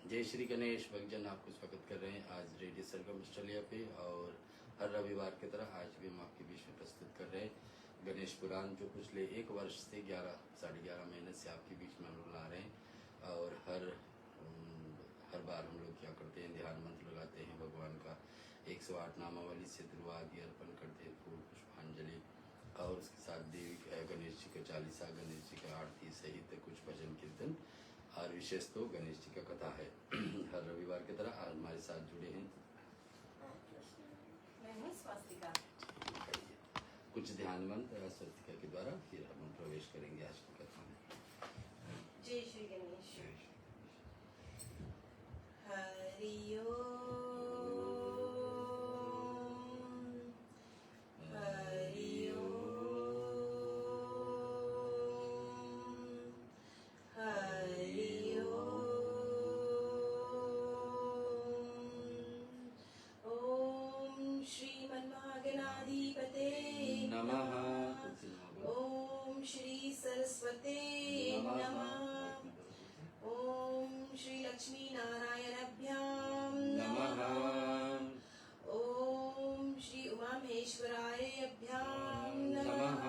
जय श्री गणेश भक्तजन, आपको स्वागत कर रहे हैं आज रेडियो सरगम ऑस्ट्रेलिया पे। और हर रविवार की तरह आज भी हम आपके बीच में प्रस्तुत कर रहे हैं गणेश पुराण, जो पिछले 1 वर्ष से 11-11.5 महीने से आपके बीच में हम लोग ला रहे हैं। और हर बार हम लोग क्या करते हैं, ध्यान मंत्र लगाते हैं भगवान का, 108 नामावली से दुआ आदि अर्पण करते हैं, फूल पुष्पांजलि, और उसके साथ देवी गणेश जी का चालीसा, गणेश जी का आरती सहित कुछ भजन कीर्तन, और विशेष तो गणेश जी का कथा है। हर रविवार की तरह आज हमारे साथ जुड़े हैं कुछ ध्यान मंत्र स्वस्तिका के द्वारा, फिर हम प्रवेश करेंगे आज की कथा में। जय श्री गणेश। हरि ओम, हरि ओम, हरि ओम। ओम श्रीमन्महागणाधिपते नमः। ओम श्री सरस्वते नमः। ओम श्री लक्ष्मी नारायणाभ्याम नमः। ओम श्री उमा महेश्वराय अभ्याम नमः।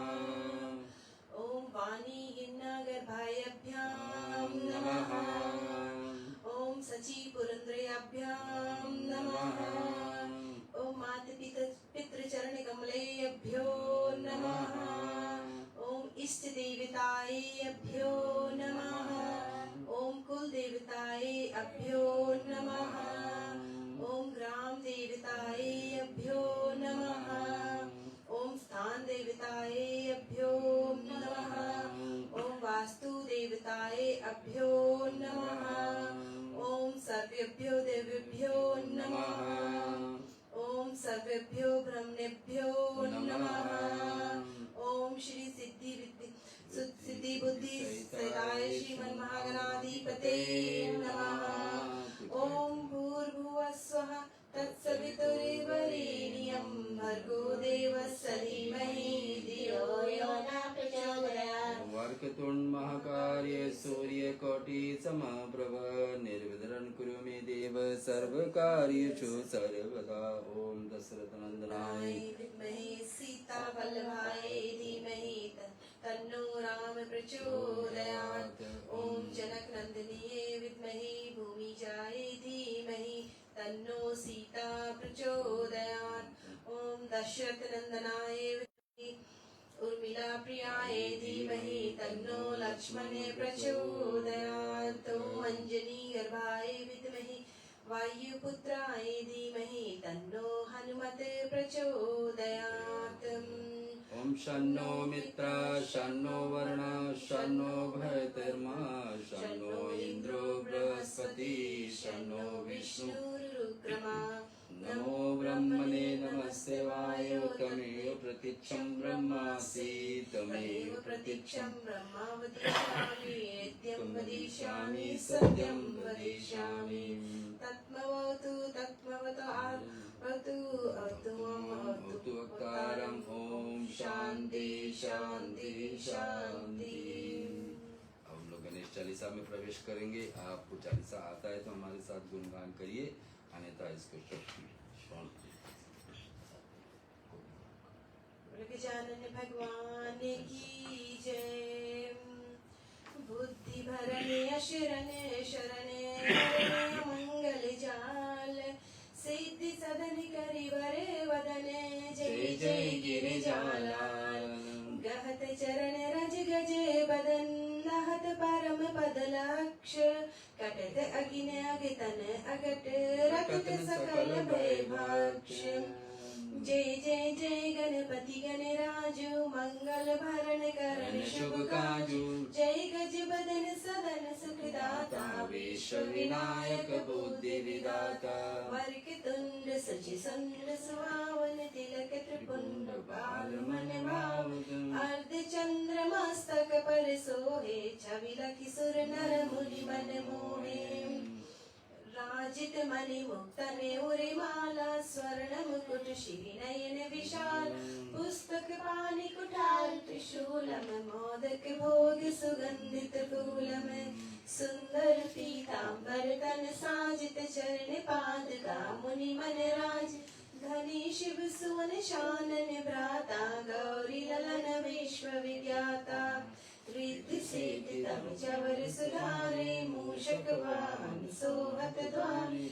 ओम वाणी हिन्नागर्भाय अभ्याम नमः। ओम सची पुरंद्रयाभ्याम नमः। ओम मात पितृचरण कमलेभ्यो नमः। ओम इष्ट देवताय अभ्यो नमः। ओम कुल देवताय अभ्यो नमः। ओम ग्राम देवताय अभ्यो नमः। ओम स्थान देवताय अभ्यो नमः। ओम वास्तु देवताय अभ्यो नमः। ओम सर्वेभ्यो देवेभ्यो नमः। ओम सर्वेभ्यो ब्रह्मणेभ्यो नमः। ओम श्री सिद्धि बुद्धि सदाय श्रीमन्महागणाधिपते नमः। ओम भूर्भुवस्वः तत्सवितुर्वरेण्यं भर्गो देवस्य धीमहि धियो यो न प्रचोदयात्। वक्रतुण्ड महाकाय सूर्यकोटि समप्रभ, निर्विघ्नं कुरु मे देव सर्वकार्येषु सर्वदा। ओम दशरथ नंदनाय विद्महे सीता वल्लभाय धीमहि तन्नो राम प्रचोदयात्। ओम जनक नंदिनी विद्महे भूमिजाय धीमहि तन्नो सीता प्रचोदयात्। ओम दशरथ नंदनाय विद्महे उर्मिला प्रियाय धीमहि तन्नो लक्ष्मण प्रचोदयात्। ओम अंजनी गर्भाय विद्महे वायुपुत्राय धीमहि तन्नो हनुमत प्रचोदयात्। ओम शन्नो मित्रः शन्नो वरुणः शन्नो भरतर्मा शन्नो इन्द्रो बृहस्पति शन्नो विष्णुरुक्रमा। नमो ब्रह्मणे नमस्ते वायो तमेव प्रतीक्षं ब्रह्मासि तमेव प्रतीक्षं ब्रह्मा वदिष्यामि नित्यं वदिष्यामि सत्यं वदिष्यामि। तत्मवतु तत्मवतु अवतु वक्तारम्। ओम शांति शांति शांति। अब हम लोग गणेश चालीसा में प्रवेश करेंगे। आपको चालीसा आता है तो हमारे साथ गुणगान करिए, अन्यथा इसको गजानन भगवान की जय। बुद्धि भरने अशरणे शरणे मंगल जाल, सिद्धि सदन करि वरे वदने जय जय गिरिजालाल। गहत चरण रज गजे बदन, नहत परम पद लक्ष, कटत अगिन अगितन अगट, रटत सकल भय भक्ष। जय जय जय गणपति गणराजु, मंगल भरण करण शुभ काजु। जय गज बदन सदन सुखदाता, विश्व विनायक बुद्धि विदाता। वरक तुंड सचि सुंदर सुहावन, तिलक त्रिपुंड बाल मन भावन। अर्ध चंद्र मस्तक पर सोहे, छवि लखि सुर नर मुनि मन मोहे। राजित मणि मुक्तन उरे माला, स्वर्ण मुकुट श्री नयन विशाल। पुस्तक पाणि कुठार त्रिशूलम, मोदक भोग सुगंधित फूलम। सुंदर पीतांबर तन साजित चरण पादुका मुनि मन राज धनी शिव सुवन शानन भ्राता गौरी ललन विश्व विज्ञाता रिद्धि सिद्धि तम चवर सुधारे मूषक वाहन सोहत द्वारे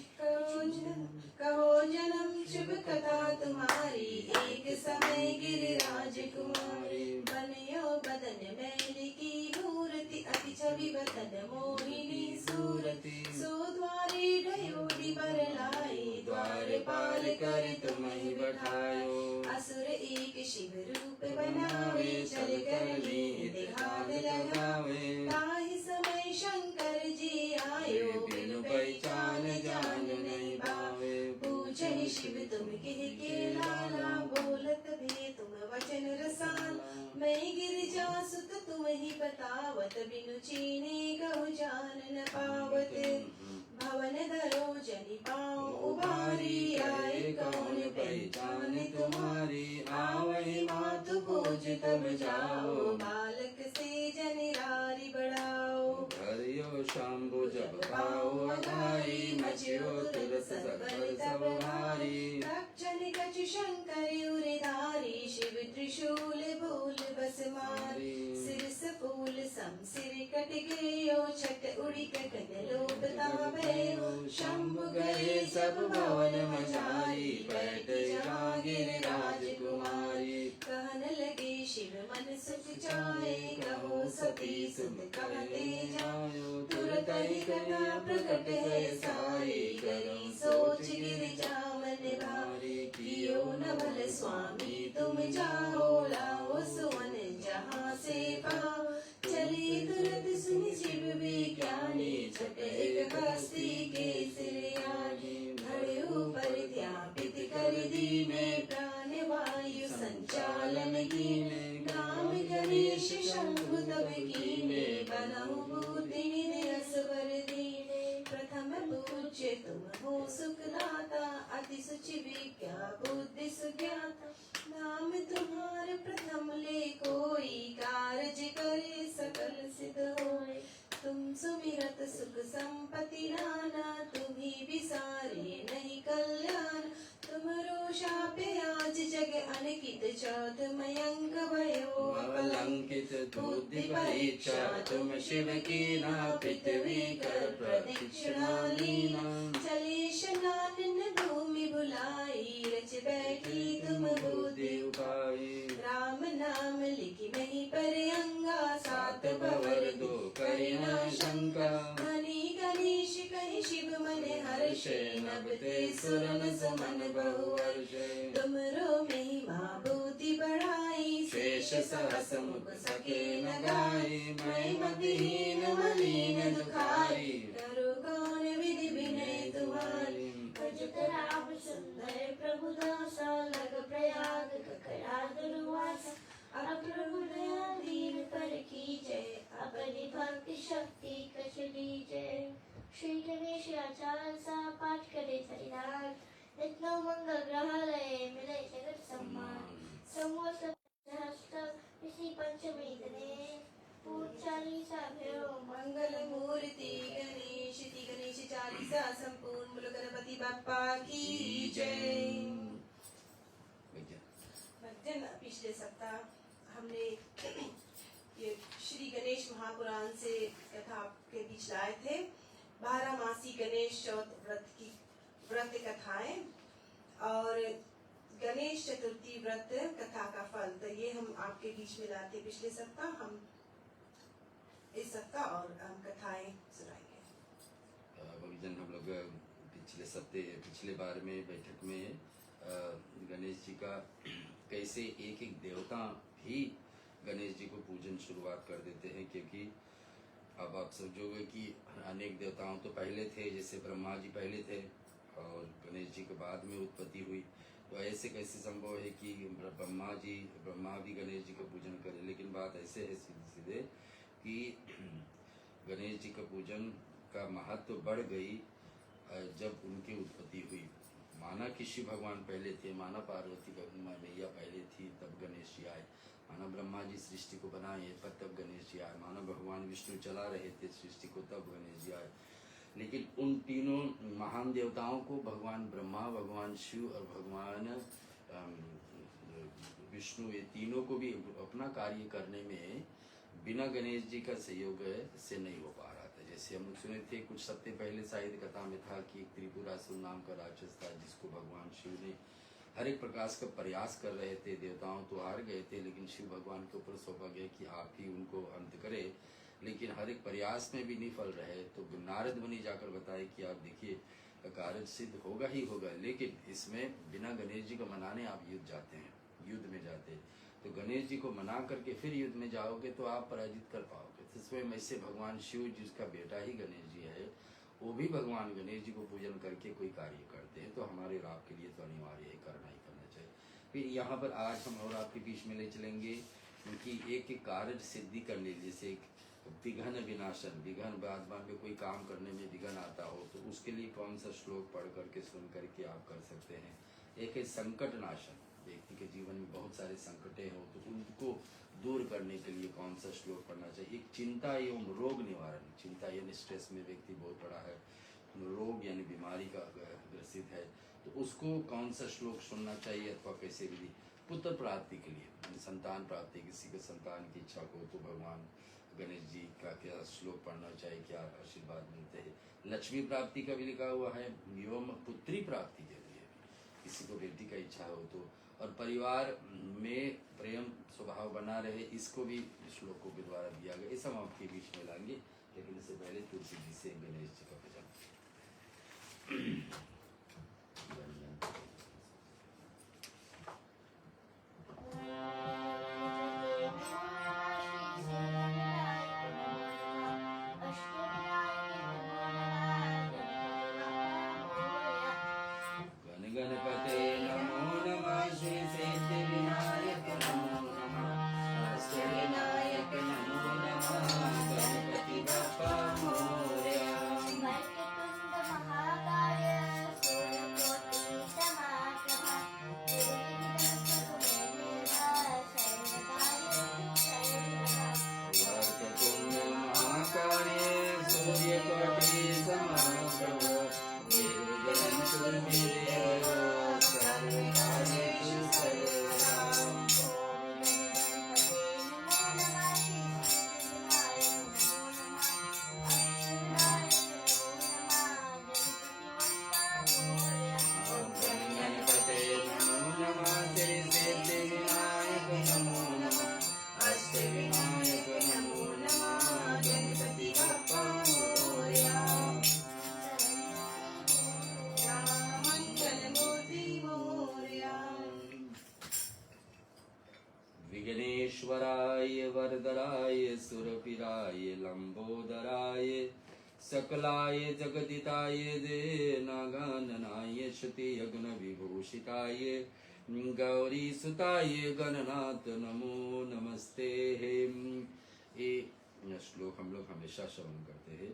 कहो जन्म शुभ कथा तुम्हारी एक समय गिरिराज कुमारी बनियो बदन मैल की मूर्ति अति छवि बदन मोहिनी सूरति सो द्वारे ढयोडी बर लाई द्वार पाल कर तुम्हें बैठायो असुर एक शिव रूप बनावे चल कर लीन हाथ लगावे ताहि समय शंकर जी आयो बिनु पहचान जान नहीं पावे पूछे शिव तुम के लाला बोलत भी तुम वचन रसाला मैं गिरिजा सुत तुम ही बतावत बिनु चीने कहु जान न पावत भवन धरो जनि पाओ उबारी आए कौन पहचान तुम्हारी आवै मातु पूज तब जाओ बालक से जनिरारी बढ़ाओ हरियो शंभु जब पाओ अघाई मचियो तुरस सकल सब भारी रक्षण कछु शंकर उरिधारी शिव त्रिशूल भूल बस मारी सिर सफूल सम सिर कट गयो छट उड़ी कटन लोप तावयो शंभु गए सब भवन मचारी बैठ जागिर राजकुमारी कहन लगे शिव मन सुख चाहे कहो सती सुत कहते जायो तुरत ही कथा प्रकट है सारी करी सोच गिरिजा मन भारी कियो न भल स्वामी तुम जाओ लाओ सुवन जहाँ से पाओ चली तुरत सुनि शिव विज्ञानी छट एक हस्ती के सिर आनी धड़े ऊपर ध्यापित कर दीने प्राण वायु संचालन कीने नाम गणेश शंभु तब कीने बनहु बूति निधि असवर दीने प्रथम पूज्य तुम हो सुखदाता अति सुचि विज्ञा बुद्धि सुज्ञाता नाम तुम्हार प्रथम ले कोई कारज करे सकल सिद्ध होए तुम सुमिरत सुख संपत्ति नाना तुम्ही विसारे नहीं कल्याण तुमरो शापे आज जग अनकित चौथ मयंक भयो अलंकित बुद्धि परीक्षा तुम शिव की ना पृथ्वी कर प्रदक्षिणा लीना चले शनानन भूमि बुलाई रच बैठी तुम बुद्धि उपाई राम नाम लिखि नहीं पर अंगा सात भवर दो करिना शंका धनी गणेश कहि शिव मन हर्षे नभते सुरन सुमन बहुवर्षे तुमरो महिमा बुद्धि बढ़ाई शेष सहस मुख सके न गाई मैं मतिहीन मलिन दुखारी करो कौन विधि विनय तुम्हारी राम सुंदर प्रभु दासा लग प्रयाग ककरा दुर्वासा अब प्रभु दया दीन पर कीजय अपनी भक्ति शक्ति कछ लीजय श्री गणेश आचार्य सा पाठ करे हरिनाम नित्य मंगल ग्रह लय मिले जगत सम्मान समूह सहस्त्र इसी पंचमी दिने चालीसा भयो मंगल मूर्ति गणेश ति गणेश चालीसा संपूर्ण बोलो गणपति बप्पा की जय। भक्तजन पिछले सप्ताह हमने ये श्री गणेश महापुराण से कथा के बीच लाए थे 12 मासी गणेश चौथ व्रत कथाएं और गणेश चतुर्थी व्रत कथा का फल। तो ये हम आपके बीच में लाते पिछले सप्ताह, हम इस सप्ताह और हम कथाएं सुनाएंगे। भक्तजन हम लोग पिछले बार में बैठक में गणेश जी का कैसे एक एक देवता भी गणेश जी को पूजन शुरुआत कर देते हैं, क्योंकि अब आप समझोगे कि अनेक देवताओं तो पहले थे, जैसे ब्रह्मा जी पहले थे और गणेश जी के बाद में उत्पत्ति हुई। तो ऐसे कैसे संभव है कि ब्रह्मा भी गणेश जी का पूजन करें? लेकिन बात ऐसे है सीधे कि गणेश जी का पूजन का महत्व बढ़ गई जब उनकी उत्पत्ति हुई। माना कि शिव भगवान पहले थे, माना पार्वती मैया पहले थी, तब गणेश जी आए। मानो ब्रह्मा जी सृष्टि को बनाए पर तब गणेश जी आए, मानो भगवान विष्णु चला रहे थे सृष्टि को तब गणेश जी आए। लेकिन उन तीनों महान देवताओं को भगवान ब्रह्मा, भगवान शिव और भगवान विष्णु, ये तीनों को भी अपना कार्य करने में बिना गणेश जी का सहयोग से नहीं हो पा रहा था। जैसे हम सुने थे कुछ सप्ताह पहले शायद कथा में था कि एक त्रिपुरासुर नाम का राक्षस था जिसको भगवान शिव ने हर एक प्रकार का प्रयास कर रहे थे। देवताओं तो हार गए थे, लेकिन शिव भगवान के ऊपर सौंपा गया कि आप ही उनको अंत करे, लेकिन हर एक प्रयास में भी नहीं फल रहे। तो नारद मुनि जाकर बताए कि आप देखिए कार्य सिद्ध होगा ही होगा, लेकिन इसमें बिना गणेश जी को मनाने आप युद्ध जाते हैं, युद्ध में जाते हैं, तो गणेश जी को मना करके फिर युद्ध में जाओगे तो आप पराजित कर पाओगे। तो स्वयं ऐसे भगवान शिव जिसका बेटा ही गणेश जी है, वो भी भगवान गणेश जी को पूजन करके कोई कार्य करते हैं, तो हमारे और आपके लिए तो अनिवार्य है, करना ही करना चाहिए। फिर यहाँ पर आज हम और आपके बीच में ले चलेंगे कि एक एक कार्य सिद्धि करने, जैसे विघ्न विनाशन, विघ्न बाद में कोई काम करने में विघ्न आता हो तो उसके लिए कौन सा श्लोक पढ़ करके सुन करके आप कर सकते हैं। एक है संकट नाशन, व्यक्ति के जीवन में बहुत सारे संकटें हो तो उनको दूर करने के लिए कौन सा श्लोक पढ़ना चाहिए। एक चिंता एवं रोग निवारण, चिंता यानी स्ट्रेस में व्यक्ति बहुत बड़ा है, रोग यानी बीमारी का ग्रसित है, तो उसको कौन सा श्लोक सुनना चाहिए अथवा कैसे विधि। पुत्र प्राप्ति के लिए, संतान प्राप्ति, किसी के संतान की इच्छा को तो भगवान गणेश जी का क्या श्लोक पढ़ना चाहिए, क्या आशीर्वाद मिलते हैं। लक्ष्मी प्राप्ति का भी लिखा हुआ है, एवं पुत्री प्राप्ति के लिए किसी को बेटी का इच्छा हो तो, और परिवार में प्रेम स्वभाव बना रहे, इसको भी श्लोकों के द्वारा दिया गया। ये सब हम आपके बीच में लाएंगे, लेकिन इससे पहले तुलसी जी से गणेश जी का भजन। गणपते नमो नमः, श्री सिद्धिविनायक नमो नमः, अष्टविनायक नमो नमः, गणपति बप्पा मोरया। वक्रतुंड महाकाय सूर्यकोटि समाप्रभा, निर्विघ्नं कुरु मे देवा, सर्वकार्येषु सर्वदा। वक्रतुंड महाकाय सूर्यकोटि समाप्रभा, निर्विघ्नं कुरु मे देवा, सर्वकार्येषु सर्वदा। गणपते नमो नमः, श्री सिद्धिविनायक नमो नमः, अष्टविनायक नमो नमः, गणपति बप्पा मोरया। मंगलमूर्ति मोरया। विघ्नेश्वराय वरदराय सुरपिराय लंबोदराय सकलाय जगदिताय नागाननाय श्रुति यज्ञ विभूषिताय गौरी सुताय गणनाथ नमो नमस्ते। ये श्लोक हम लोग हमेशा श्रवण करते हैं,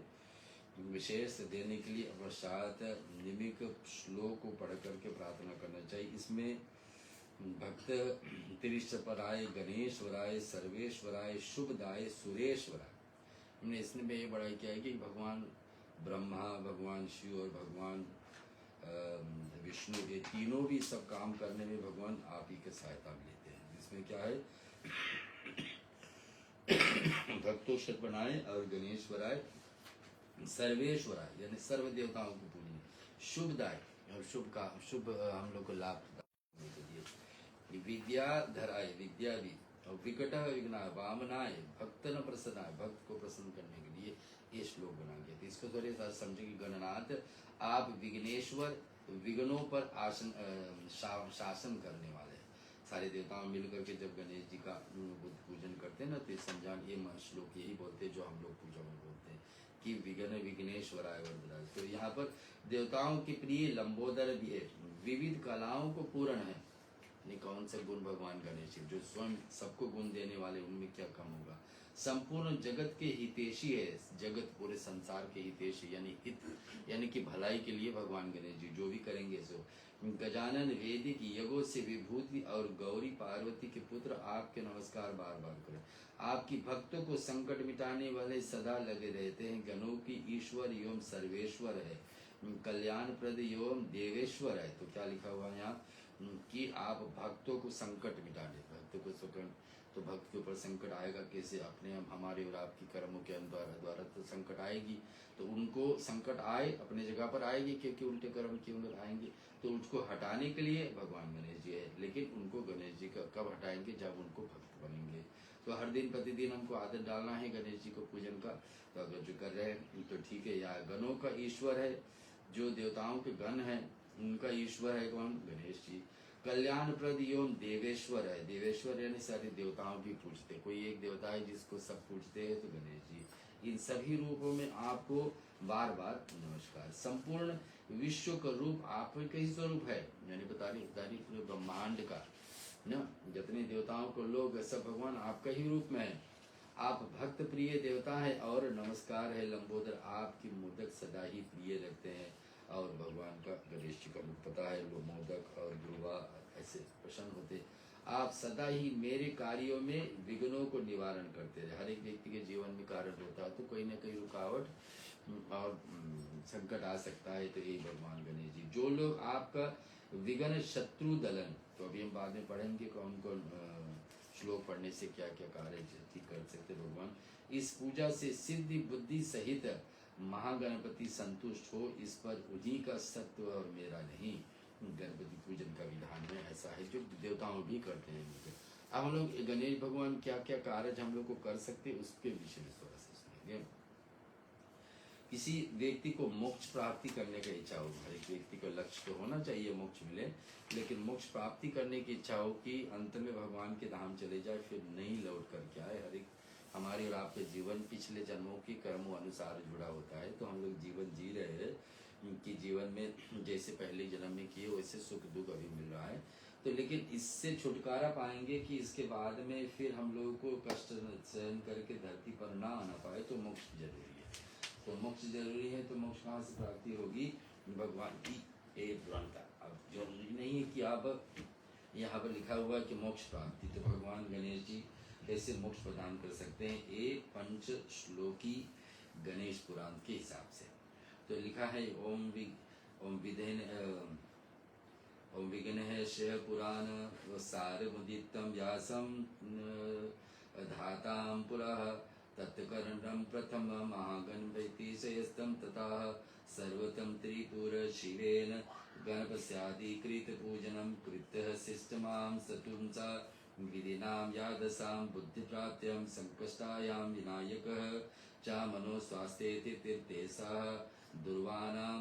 विशेष देने के लिए पश्चात निमिक श्लोक को पढ़ करके प्रार्थना करना चाहिए। इसमें भक्त तिरिशपराय गणेश्वराय सर्वेश्वराय शुभदाय सुरेश्वराय, हमने इसमें ये बढ़ाई किया है कि भगवान ब्रह्मा, भगवान शिव और भगवान विष्णु, ये तीनों भी सब काम करने में भगवान आप ही की सहायता लेते हैं। जिसमें क्या है भक्तोषक बनाए और गणेश्वराय सर्वेश्वराय यानी सर्व देवताओं को पूजने, शुभदाय और शुभ हम लोग को लाभ दिए, विद्याधराय विद्या भी, और विकट विघ्ना वामनाय भक्त न प्रसन्नाय, भक्त को प्रसन्न करने के लिए ये श्लोक बना गया। तो इसको थोड़े सा समझे कि गणनाथ आप विघ्नेश्वर, विघ्नों पर शासन करने वाले हैं। सारे देवताओं मिलकर के जब गणेश जी का पूजन करते हैं ना, तो समझान ये श्लोक यही बोलते हैं जो हम लोग पूजा में बोलते हैं कि विघ्न विघ्नेश्वराय वरदराज। तो यहाँ पर देवताओं के प्रिय लंबोदर भी है, विविध कलाओं को पूर्ण है। कौन से गुण भगवान गणेश जी जो स्वयं सबको गुण देने वाले, उनमें क्या कम होगा। संपूर्ण जगत के हितेशी है, जगत पूरे संसार के हितेशी यानी हित यानी कि भलाई के लिए भगवान गणेश जी जो भी करेंगे सो। गजानन वेदिक यगो से विभूति और गौरी पार्वती के पुत्र आपके नमस्कार बार बार करें। आपकी भक्तों को संकट मिटाने वाले सदा लगे रहते हैं। गणों की ईश्वर एवं सर्वेश्वर है, कल्याण प्रद एवं देवेश्वर है। तो क्या लिखा हुआ है यहाँ कि आप भक्तों को संकट मिटाने, भक्तों को संकट, तो भक्त के ऊपर संकट आएगा कैसे? अपने हमारे और आपकी कर्मों के द्वारा तो संकट आएगी। तो उनको संकट आए अपने जगह पर आएगी, क्योंकि उल्टे कर्म क्यों आएंगे, तो उसको हटाने के लिए भगवान गणेश जी है। लेकिन उनको गणेश जी का कब हटाएंगे? जब उनको भक्त बनेंगे। तो हर दिन प्रतिदिन हमको आदत डालना है गणेश जी को पूजन का। तो अगर जो कर रहे हैं तो ठीक है। या गणों का ईश्वर है, जो देवताओं के गण है उनका ईश्वर है कौन? गणेश जी। कल्याण प्रद एवं देवेश्वर है, देवेश्वर यानी सारे देवताओं की पूजते, कोई एक देवता है जिसको सब पूजते हैं तो गणेश जी। इन सभी रूपों में आपको बार बार नमस्कार। संपूर्ण विश्व का रूप आपका ही स्वरूप है, यानी बता रही पूरे ब्रह्मांड का ना, जितने देवताओं को लोग सब भगवान आपका ही रूप में है। आप भक्त प्रिय देवता है और नमस्कार है लंबोदर, आपकी मोदक सदा ही प्रिय लगते हैं। और भगवान का गणेश जी का मुख पता है, लोग मोदक और गुरुवा ऐसे प्रसन्न होते। आप सदा ही मेरे कार्यों में विघ्नों को निवारण करते रहे। हर एक व्यक्ति के जीवन में कारण होता है तो कोई ना कोई रुकावट और संकट आ सकता है, तो यही भगवान गणेश जी। जो लोग आपका विघ्न शत्रु दलन, तो अभी हम बाद में पढ़ेंगे कौन कौन श्लोक पढ़ने से क्या क्या कार्य कर सकते भगवान। इस पूजा से सिद्धि बुद्धि सहित महागणपति संतुष्ट हो, इस पर उन्हीं का सत्व और मेरा नहीं। गणपति पूजन का विधान में ऐसा है जो देवताओं भी करते हैं। अब हम लोग गणेश भगवान क्या क्या कार्य हम लोग को कर सकते हैं उसके विषय में थोड़ा सा सुनेंगे। किसी व्यक्ति को मोक्ष प्राप्ति करने का इच्छा हो, हर एक व्यक्ति का लक्ष्य तो होना चाहिए मोक्ष मिले, लेकिन मोक्ष प्राप्ति करने की इच्छा हो कि अंत में भगवान के धाम चले जाए, फिर नहीं लौट कर के आए। हर एक हमारे और आपके जीवन पिछले जन्मों की कर्मों अनुसार जुड़ा होता है। तो हम लोग जीवन जी रहे हैं कि जीवन में जैसे पहले जन्म में किए वैसे सुख दुख अभी मिल रहा है, तो लेकिन इससे छुटकारा पाएंगे कि इसके बाद में फिर हम लोगों को कष्ट सहन करके धरती पर ना आना पाए, तो मोक्ष जरूरी है। तो मोक्ष जरूरी है, तो मोक्ष कहाँ से प्राप्ति होगी? भगवान की एक द्वंद्वता। अब जरूरी नहीं है कि आप यहाँ पर लिखा हुआ है कि मोक्ष प्राप्ति, तो भगवान गणेश जी कैसे मोक्ष प्रदान कर सकते हैं? एक पंच श्लोकी गणेश पुराण के हिसाब से तो लिखा है ओम विघ्नेश्वर पुराण सारमुदितं व्यासं धातां पुरः तत्कर्णं प्रथम महागणपति शेषं तथा सर्वतं त्रिपुर शिवेन गणपस्यादिकृत पूजनं कृतः शिष्टमां सतुंसा विधिनां यादसां बुद्धिप्राप्त्यं संकष्टायां विनायकः च मनोस्वास्थ्येति तीर्थेशः दुर्वाणां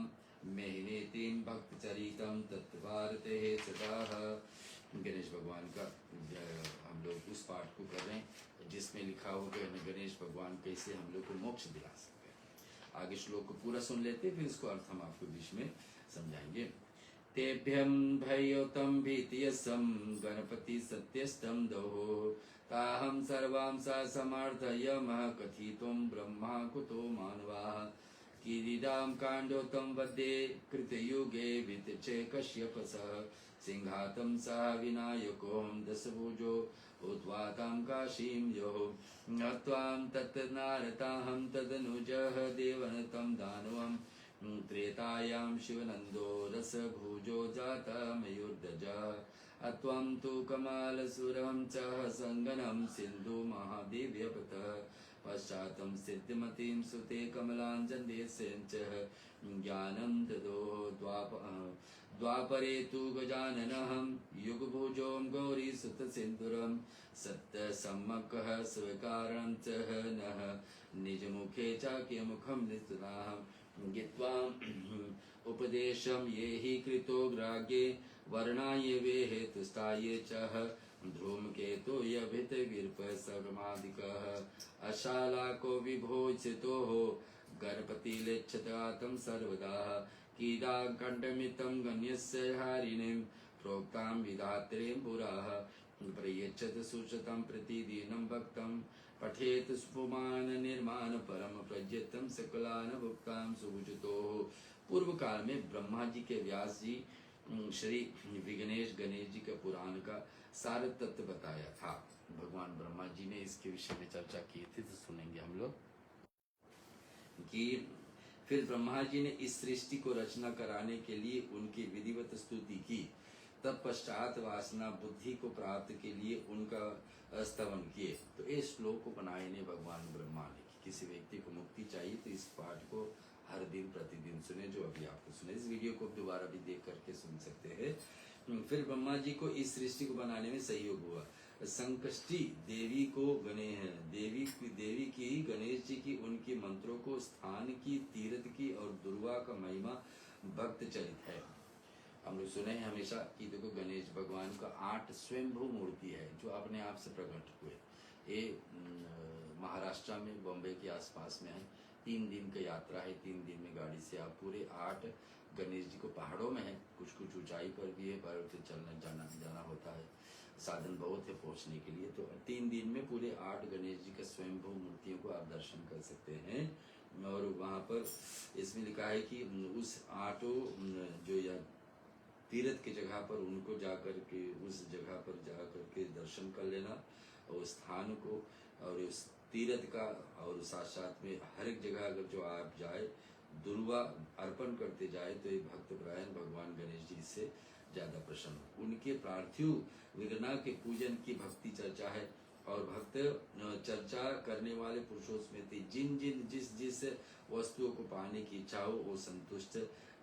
मेहिनीतिं भक्तचरितं तत्वार्ते सदा। गणेश भगवान का हम लोग उस पाठ को कर रहे हैं जिसमें लिखा होगा गणेश भगवान कैसे हम लोग को मोक्ष दिला सकते हैं। आगे श्लोक को पूरा सुन लेते फिर इसको अर्थ हम आपको बीच में समझाएंगे। तेभ्यं भयोतं भीतियसं गणपति सत्यस्तं दहो ताहं सर्वां सा समर्थयमः कथितुं ब्रह्मा कुतो मानवाः किरीडां काण्डोतं वद्ये कृतयुगे वितचे कश्यपसः सिंहातं सह विनायकोऽहं दशभुजो उद्वातां काशीं यो नत्वां तत् नारताहं तदनुजः देवनतं दानवं त्रेतायां शिवनन्दो रसभुजो जाता मयूर्ध्वजः अत्वं तु कमालसुरं च सङ्गनं सिन्धु महादेव्यपतः पश्चातं सिद्धिमतीं सुते कमलाञ्जनेशं च ज्ञानं ददो द्वापरे तु गजाननहं युगभुजों गौरीसुतसिन्दूरं सत्यसम्मकः स्वीकारं च नः निजमुखे चाक्यमुखं निस्तुताः गीत्वा उपदेशं ये हि कृतो ग्राह्ये वर्णाय वे हेतुस्ताये च धूमकेतो यभितगिर्पसगमादिकः अशालाको विभोजितो गणपतिलेच्छतातं सर्वदा कीडाकण्डमितं गण्यस्य हारिणीं प्रोक्तां विधात्रीं पुरः प्रयच्छत सुशतं प्रतिदिनं भक्तं पठेत सुपुमान निर्माण परम प्रज्यतम सकलान भुक्ताम सुभुजतो। पूर्व काल में ब्रह्मा जी के व्यास जी श्री विघ्नेश गणेश जी के पुराण का सार तत्व बताया था। भगवान ब्रह्मा जी ने इसके विषय में चर्चा की थी, तो सुनेंगे हम लोग कि फिर ब्रह्मा जी ने इस सृष्टि को रचना कराने के लिए उनकी विधिवत स्तुति की। तब पश्चात वासना बुद्धि को प्राप्त के लिए उनका स्तवन किए। तो इस श्लोक को बनाए ने भगवान ब्रह्मा ने कि किसी व्यक्ति को मुक्ति चाहिए तो इस पाठ को हर दिन प्रतिदिन सुने, जो अभी आपको सुने। इस वीडियो को दोबारा भी देख करके सुन सकते हैं। फिर ब्रह्मा जी को इस सृष्टि को बनाने में सहयोग हुआ। संकष्टी देवी को देवी की गणेश जी की उनके मंत्रों को स्थान की तीर्थ की और दुर्वा का महिमा भक्त चरित है। हम लोग सुने हैं हमेशा कि देखो गणेश भगवान का 8 स्वयंभू मूर्ति है जो अपने आप से प्रकट हुए। ये महाराष्ट्र में बॉम्बे के आसपास में है। 3 दिन की यात्रा है, 3 दिन में गाड़ी से आप पूरे 8 गणेश जी को पहाड़ों में है, कुछ ऊंचाई पर भी है, पर चलना जाना होता है, साधन बहुत है पहुंचने के लिए। तो 3 दिन में पूरे 8 गणेश जी के स्वयंभू मूर्तियों को आप दर्शन कर सकते हैं। और वहाँ पर इसमें लिखा है कि उस 8 जो या तीर्थ की जगह पर उनको जाकर के उस जगह पर जाकर के दर्शन कर लेना, और स्थान को और उस तीर्थ का, और साथ साथ में हर एक जगह अगर जो आप जाए दुर्वा अर्पण करते जाए तो ये भक्त परायण भगवान गणेश जी से ज्यादा प्रसन्न। उनके पार्थिव विग्रह के पूजन की भक्ति चर्चा है। और भक्त चर्चा करने वाले पुरुषों में थे जिस वस्तुओं को पाने की इच्छा हो वो संतुष्ट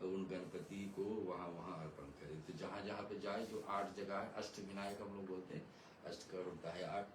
उन गणपति को वहाँ अर्पण करे। तो जहाँ पे जाए, जो 8 जगह है, अष्ट विनायक हम लोग बोलते हैं, अष्टकड़ होता है 8।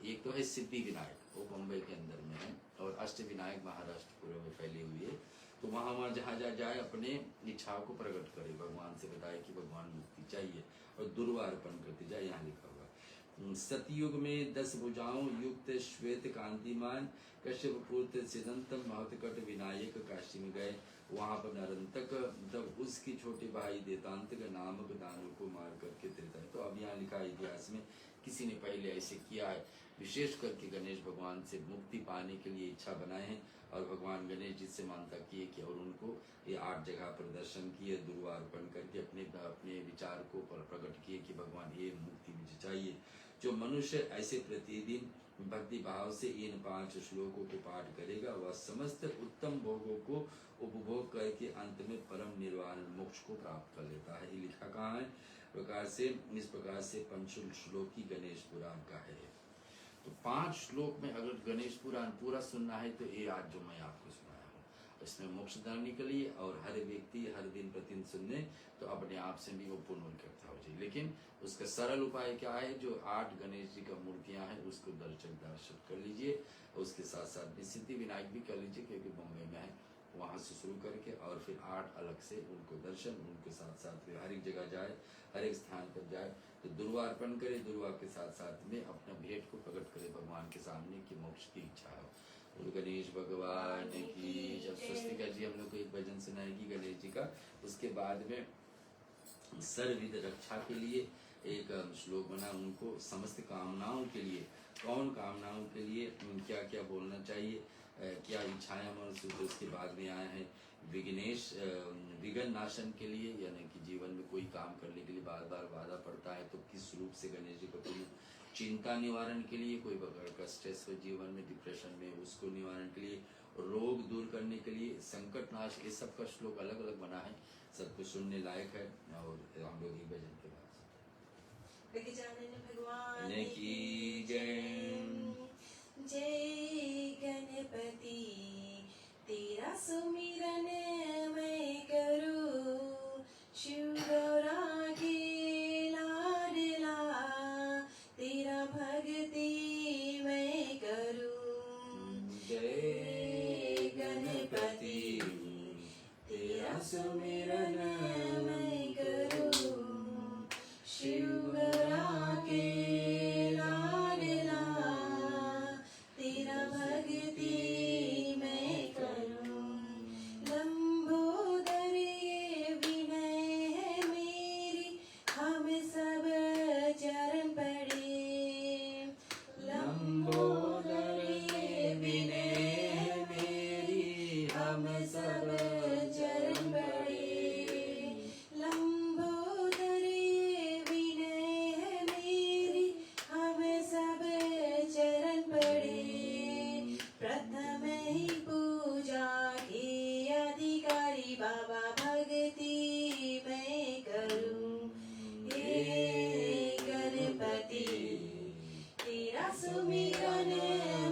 एक तो है सिद्धि विनायक, वो मुंबई के अंदर में है, और अष्ट विनायक महाराष्ट्र पूरे में फैली हुई है। तो वहाँ जहाँ जाए अपने इच्छाओं को प्रकट करे, भगवान से बताए कि भगवान मुक्ति चाहिए, और दुर्वा अर्पण करते जाए। यहाँ लिखा हुआ सतयुग में 10 भुजाओं युक्त श्वेत कांतिमान कश्यप पुत्र सिदंतम महतकट विनायक काशी में गए। वहां पर नरंतक तब उसकी छोटे भाई देतांतक नामक दानव को मार करके देता है। तो अब यहाँ लिखा इतिहास में किसी ने पहले ऐसे किया है, विशेष करके गणेश भगवान से मुक्ति पाने के लिए इच्छा बनाए हैं, और भगवान गणेश जी से मानता किए कि, और उनको ये 8 जगह पर दर्शन किए, दुर्वा अर्पण करके अपने विचार को प्रकट किए कि भगवान ये मुक्ति मुझे चाहिए। जो मनुष्य ऐसे प्रतिदिन भक्ति भाव से इन 5 श्लोकों को पाठ करेगा, वह समस्त उत्तम भोगों को उपभोग करके अंत में परम निर्वाण मोक्ष को प्राप्त कर लेता है। ये लिखा कहाँ है? इस प्रकार से पंचुल श्लोकी गणेश पुराण का है। तो 5 श्लोक में अगर गणेश पुराण पूरा सुनना है तो ये आज जो मैं आपको सुनाया हूँ, इसमें मोक्ष दाने के लिए, और हर व्यक्ति हर दिन प्रतिदिन सुनने तो अपने आप से भी वो पुण्य करता हो जाए। लेकिन उसका सरल उपाय क्या है? जो 8 गणेश जी का मूर्तियां हैं उसको दर्शन कर लीजिए, उसके साथ साथ में सिद्धि विनायक भी कर लीजिए, क्योंकि बॉम्बे में है, वहां से शुरू करके और फिर 8 अलग से उनको दर्शन, उनके साथ साथ में हर एक जगह जाए, हर एक स्थान पर जाए, तो दुर्वा अर्पण करे, दुर्वा के साथ साथ में अपना भेंट को प्रकट करे भगवान के सामने कि मोक्ष की इच्छा हो। तो गणेश भगवान की जब स्वस्तिका जी हम लोग को एक भजन सुनाएगी गणेश जी का, उसके बाद में सर्वविध रक्षा के लिए एक श्लोक बना, उनको समस्त कामनाओं के लिए, कौन कामनाओं के लिए क्या क्या बोलना चाहिए, क्या इच्छाएं मनुष्य, तो उसके बाद में आया है विघ्न नाशन के लिए, यानी कि जीवन में कोई काम करने के लिए बार बार बाधा पड़ता है तो किस रूप से गणेश जी को पूरी, चिंता निवारण के लिए, कोई प्रकार का स्ट्रेस हो जीवन में, डिप्रेशन में, उसको निवारण के लिए, रोग दूर करने के लिए, संकट नाश, ये सब का श्लोक अलग अलग बना है, सबको सुनने लायक है। और हम लोग एक भजन के बाद गजानन भगवान की जय। जय गणपति तेरा सुमिरन मैं करूं, शिव गौरा के लाडला तेरा भक्ति मैं करूं। जय गणपति तेरा सुमिरन मैं करूं, शिव गौरा के लाडला तेरा भक्ति मैं करूं। लंबोदर ये विनय है मेरी, हम सब चरण पड़े। लंबोदर बाबा भक्ति मैं करूं। हे गणपति तेरा सुमिरन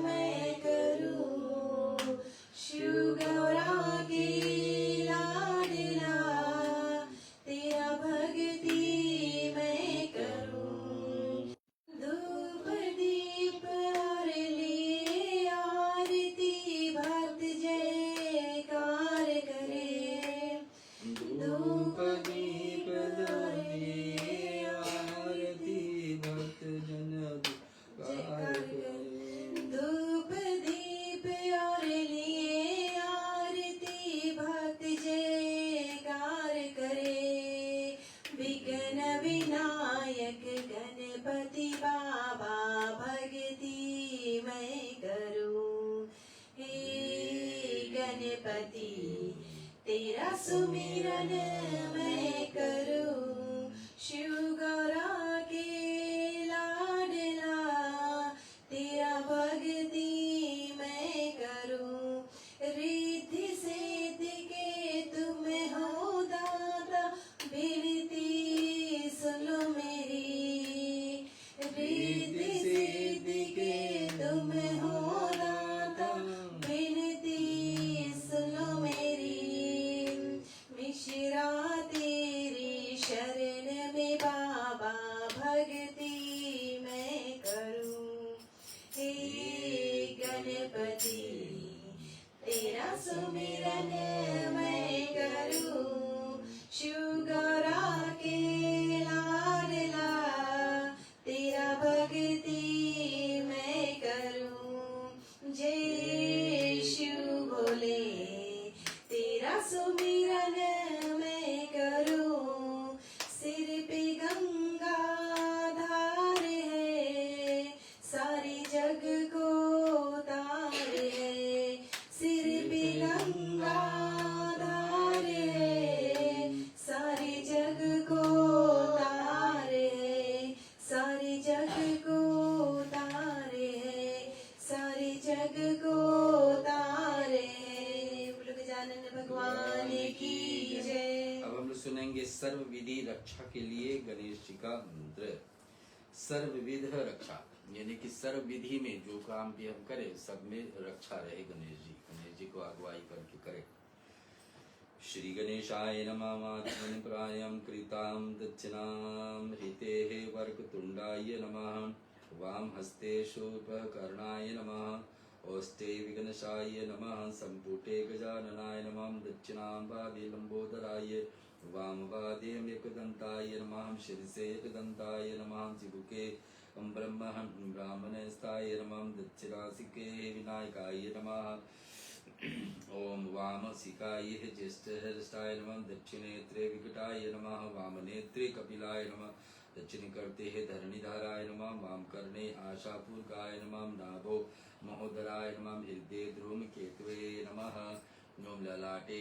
मैं करूं। शिव गौरा के लाडला तेरा भक्ति मैं करूं। धूप दीप और लिए आरती भक्त जयकार करे। धूप दीप लिए आरती भक्त जन कार करे। धूप दीप और लिए आरती भक्त जयकार करे। विघ्न विनायक गणपति बाबा भक्ति मैं करूं। हे गणपति तेरा सुमिरन मैं करूं। शिव गौरा के लाडला तेरा भक्ति मैं करूं। रिद्धि सिद्धि के तुम हो दाता विनती सुन लो मेरी। रिद्धि सिद्धि के तुम हो दाता विनती सुन लो मेरी। मिश्रा तेरी शरण में बाबा भक्ति मैं करूं। हे गणपति तेरा सुमिरन मैं करूं। शिव गौरा के लाडला तेरा भक्ति मैं करूं। जय शिव भोले तेरा सुमिरन मैं करूं। सिर पे गंगा धार है सारी जग को तार है। सिर पे गंगा धार है सारी जग को तार है। सारी जग को तार है सारी जग को तार है। बोलो गजानन भगवान की जय। अब हम लोग सुनेंगे सर्व विधि रक्षा के लिए गणेश जी का मंत्र। सर्वविध रक्षा यानी कि सर्व विधि में जो काम भी हम करें सब में रक्षा रहे गणेश जी को अगुवाई करके करें। श्री गणेशाय नमः। माध्वनि प्रायं कृतां दक्षिणां हृतेः वक्रतुण्डाय नमः। वाम हस्ते शुभकर्णाय नमः। औष्टे विघ्नशाय नमः। संपुटे गजाननाय नमः। दक्षिणां पादे लंबोदराय वामपादे एकदन्ताय नमः। शीर्षे एकदन्ताय नमः। चिबुके ब्राह्मणस्ताय नमः। दक्षिणासिके विनायकाय नमः। ओम वामसिकाय ज्येष्ठहस्ताय नमः। दक्षिणेत्रे विकटाय नमः। वामनेत्रे कपिलाय नमः। दक्षिणकर्ते धरणिधाराय नमः। वामकर्णे आशापूर्काय नमः। नाभो महोदराय नमः। हृदये धूमकेतवे नमः। ओम ललाटे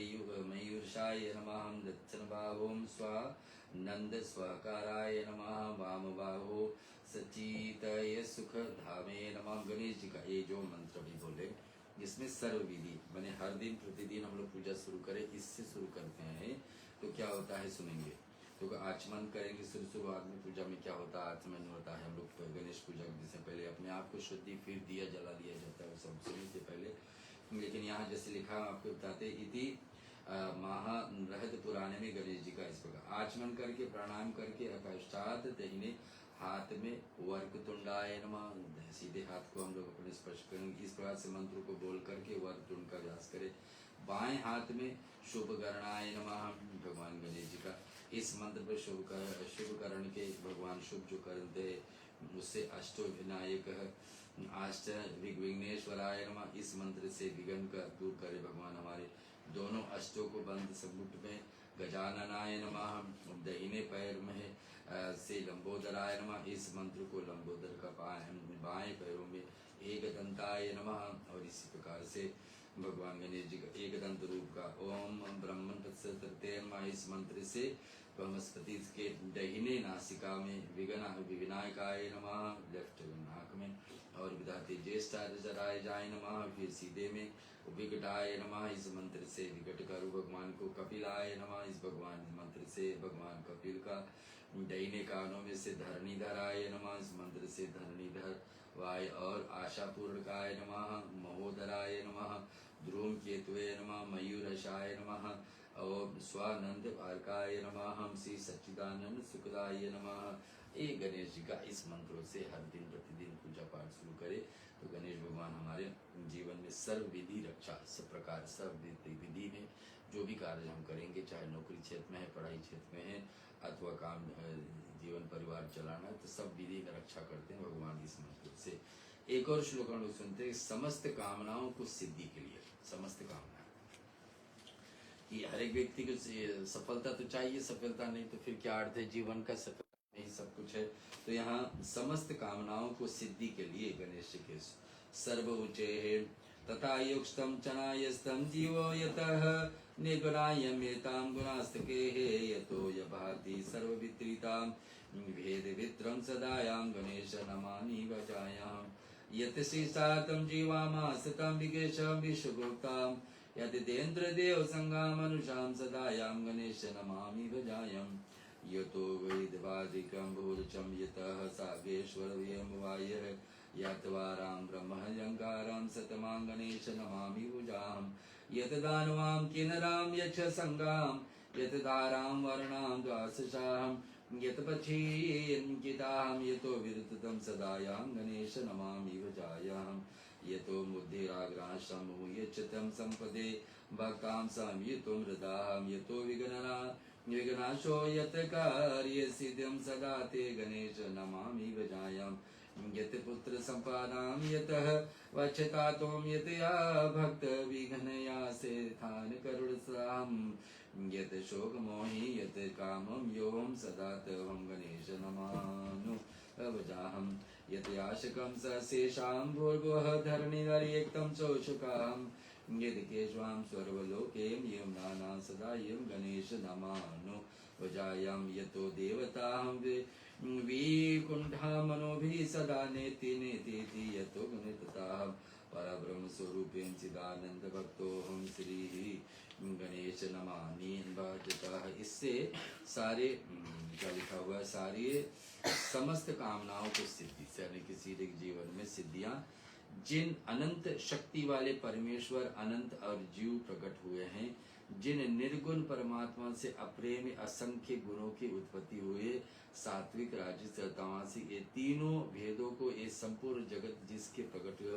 मयूरशाय नमः। दक्षिणबाहुं स्वानंद स्वकाराय नमः। वामबाहु सचितय सुखधामे नमः। गणेश जी का ये जो मंत्र भी बोले जिसमें सर्व विधि बने हर दिन प्रतिदिन हम लोग पूजा शुरू करें इससे शुरू करते हैं तो क्या होता है सुनेंगे। तो आचमन करेंगे शुरुआत में पूजा में क्या होता है आचमन होता है। हम लोग गणेश पूजा से पहले अपने आप को शुद्धि फिर दिया जला दिया जाता है सब सुनने से पहले। लेकिन यहाँ जैसे लिखा आपको बताते इति महारहद पुराने में गणेश जी का इस प्रकार आचमन करके प्रणाम करके पश्चात दाहिने हाथ में वक्रतुंडाय नमः सीधे हाथ को हम लोग अपने स्पर्श करेंगे। इस प्रकार से मंत्र को बोल करके वक्रतुंड का व्यास करें। बाएं हाथ में शुभ करणाय नमः भगवान गणेश जी का इस मंत्र पर शुभ करण के भगवान शुभ जो करते उससे अष्टो विनायक अष्ट विघ्नेश्वराय नमः। इस मंत्र से विघ्न का दूर करे भगवान हमारे दोनों अष्टों को बंद समुट में। गजाननाय नमः दाहिने पैर में से लंबोदराय नमः। इस मंत्र को लंबोदर का बाएं पैरों में एक दंताय नमः। और इसी प्रकार से भगवान गणेश जी का एक दंत रूप का ओम ब्रह्मण तत्सत इस मंत्र से ब्रह्मस्पति के दाहिने नासिका में विनायकाय नमः, लेफ्ट नाक में, और विधाते ज्येष्ठाय जाय नमः, फिर सीधे में विकटाय नमः, इस मंत्र से विकट करो भगवान को। कपिलाय नमः, इस भगवान मंत्र से भगवान कपिल का। दाहिने कानों में से धरणीधराय नमः, इस मंत्र से धरणीधर वाय और आशापूर्णकाय नमः, महोदराय नमः, ध्रुव केतुवे नमः, मयूरशाय नमः, और स्वानंद पारकाय नमः, हम श्री सच्चिदानंद सुखदाय नमः। एक गणेश जी का इस मंत्रों से हर दिन प्रतिदिन पूजा पाठ शुरू करे तो गणेश भगवान हमारे जीवन में सर्व विधि रक्षा, सब प्रकार सर्व विधि में जो भी कार्य हम करेंगे, चाहे नौकरी क्षेत्र में है, पढ़ाई क्षेत्र में है, अथवा काम जीवन परिवार चलाना, तो सब विधि में रक्षा करते हैं भगवान इस मंत्र से। एक और श्लोक हम लोग सुनते हैं, समस्त कामनाओं को सिद्धि के लिए, समस्त कामनाएं, कि हर एक व्यक्ति को सफलता तो चाहिए, सफलता नहीं तो फिर क्या अर्थ है जीवन का, सफलता नहीं सब कुछ है। तो यहाँ समस्त कामनाओं को सिद्धि के लिए गणेश जी के सर्व उच्चे है। तथा युक्तम चनायस्तम जीवो यतः निगुणायमेताम गुणास्तके हे यतो यभाति सर्ववित्रिताम भेद वित्रम सदायाम गणेश नमामि वजायाम यत श्रीसातम जीवामासतम विकेशम विश्वगुप्ताम यदितेन्द्र देव संगाम मनुषाम सदायाम गणेश नमामि भजायम यतो वैदवादिकं भूरचम यतः सागेश्वर व्यमवायर यत्वारां ब्रह्मयंकारां सतमां गणेश नमामि भुजाम यत दानवां किन्नरां यक्ष संगाम यत धारां वर्णां द्वादशाहं यत पक्षीयंकिताहं यतो विरुद्धतं सदायां गणेश नमामि भजायाम यतो बुद्धिराग्राशं यच्चतं संपदे भक्तां संयुतं हृदाहं यतो विघ्नाशो यत कार्य सिद्धिं सदा ते गणेश नमामि भजायां यत पुत्र संपादां यतः वक्षतातों यत या भक्त विघ्नया से थान करुणसाहं यत शोक मोहि यत कामं योम सदा तवं गणेश नमामि भजाहं यत याशकं स शेषां भूर्भुवः धरणिधरयेक्तं चोषकाम् यदि केशवां सर्वलोकें यं नाना सदा यं गणेश नमामि भजायां यतो देवताहं विकुण्ठा मनोभिः सदा नेति नेति यतो गणितताहं परब्रह्म स्वरूपेण चिदानंद भक्तोहम श्री गणेश नमामि भजतः। इससे सारे क्या लिखा हुआ है, सारे समस्त कामनाओं को सिद्धि से, यानी किसी एक जीवन में सिद्धियां, जिन अनंत शक्ति वाले परमेश्वर अनंत और जीव प्रकट हुए हैं, जिन निर्गुण परमात्मा से अप्रेम असंख्य गुणों की उत्पत्ति हुए, सात्विक राजस और तामसिक, ये तीनों भेदों को ये संपूर्ण जगत जिसके प्रकट हुए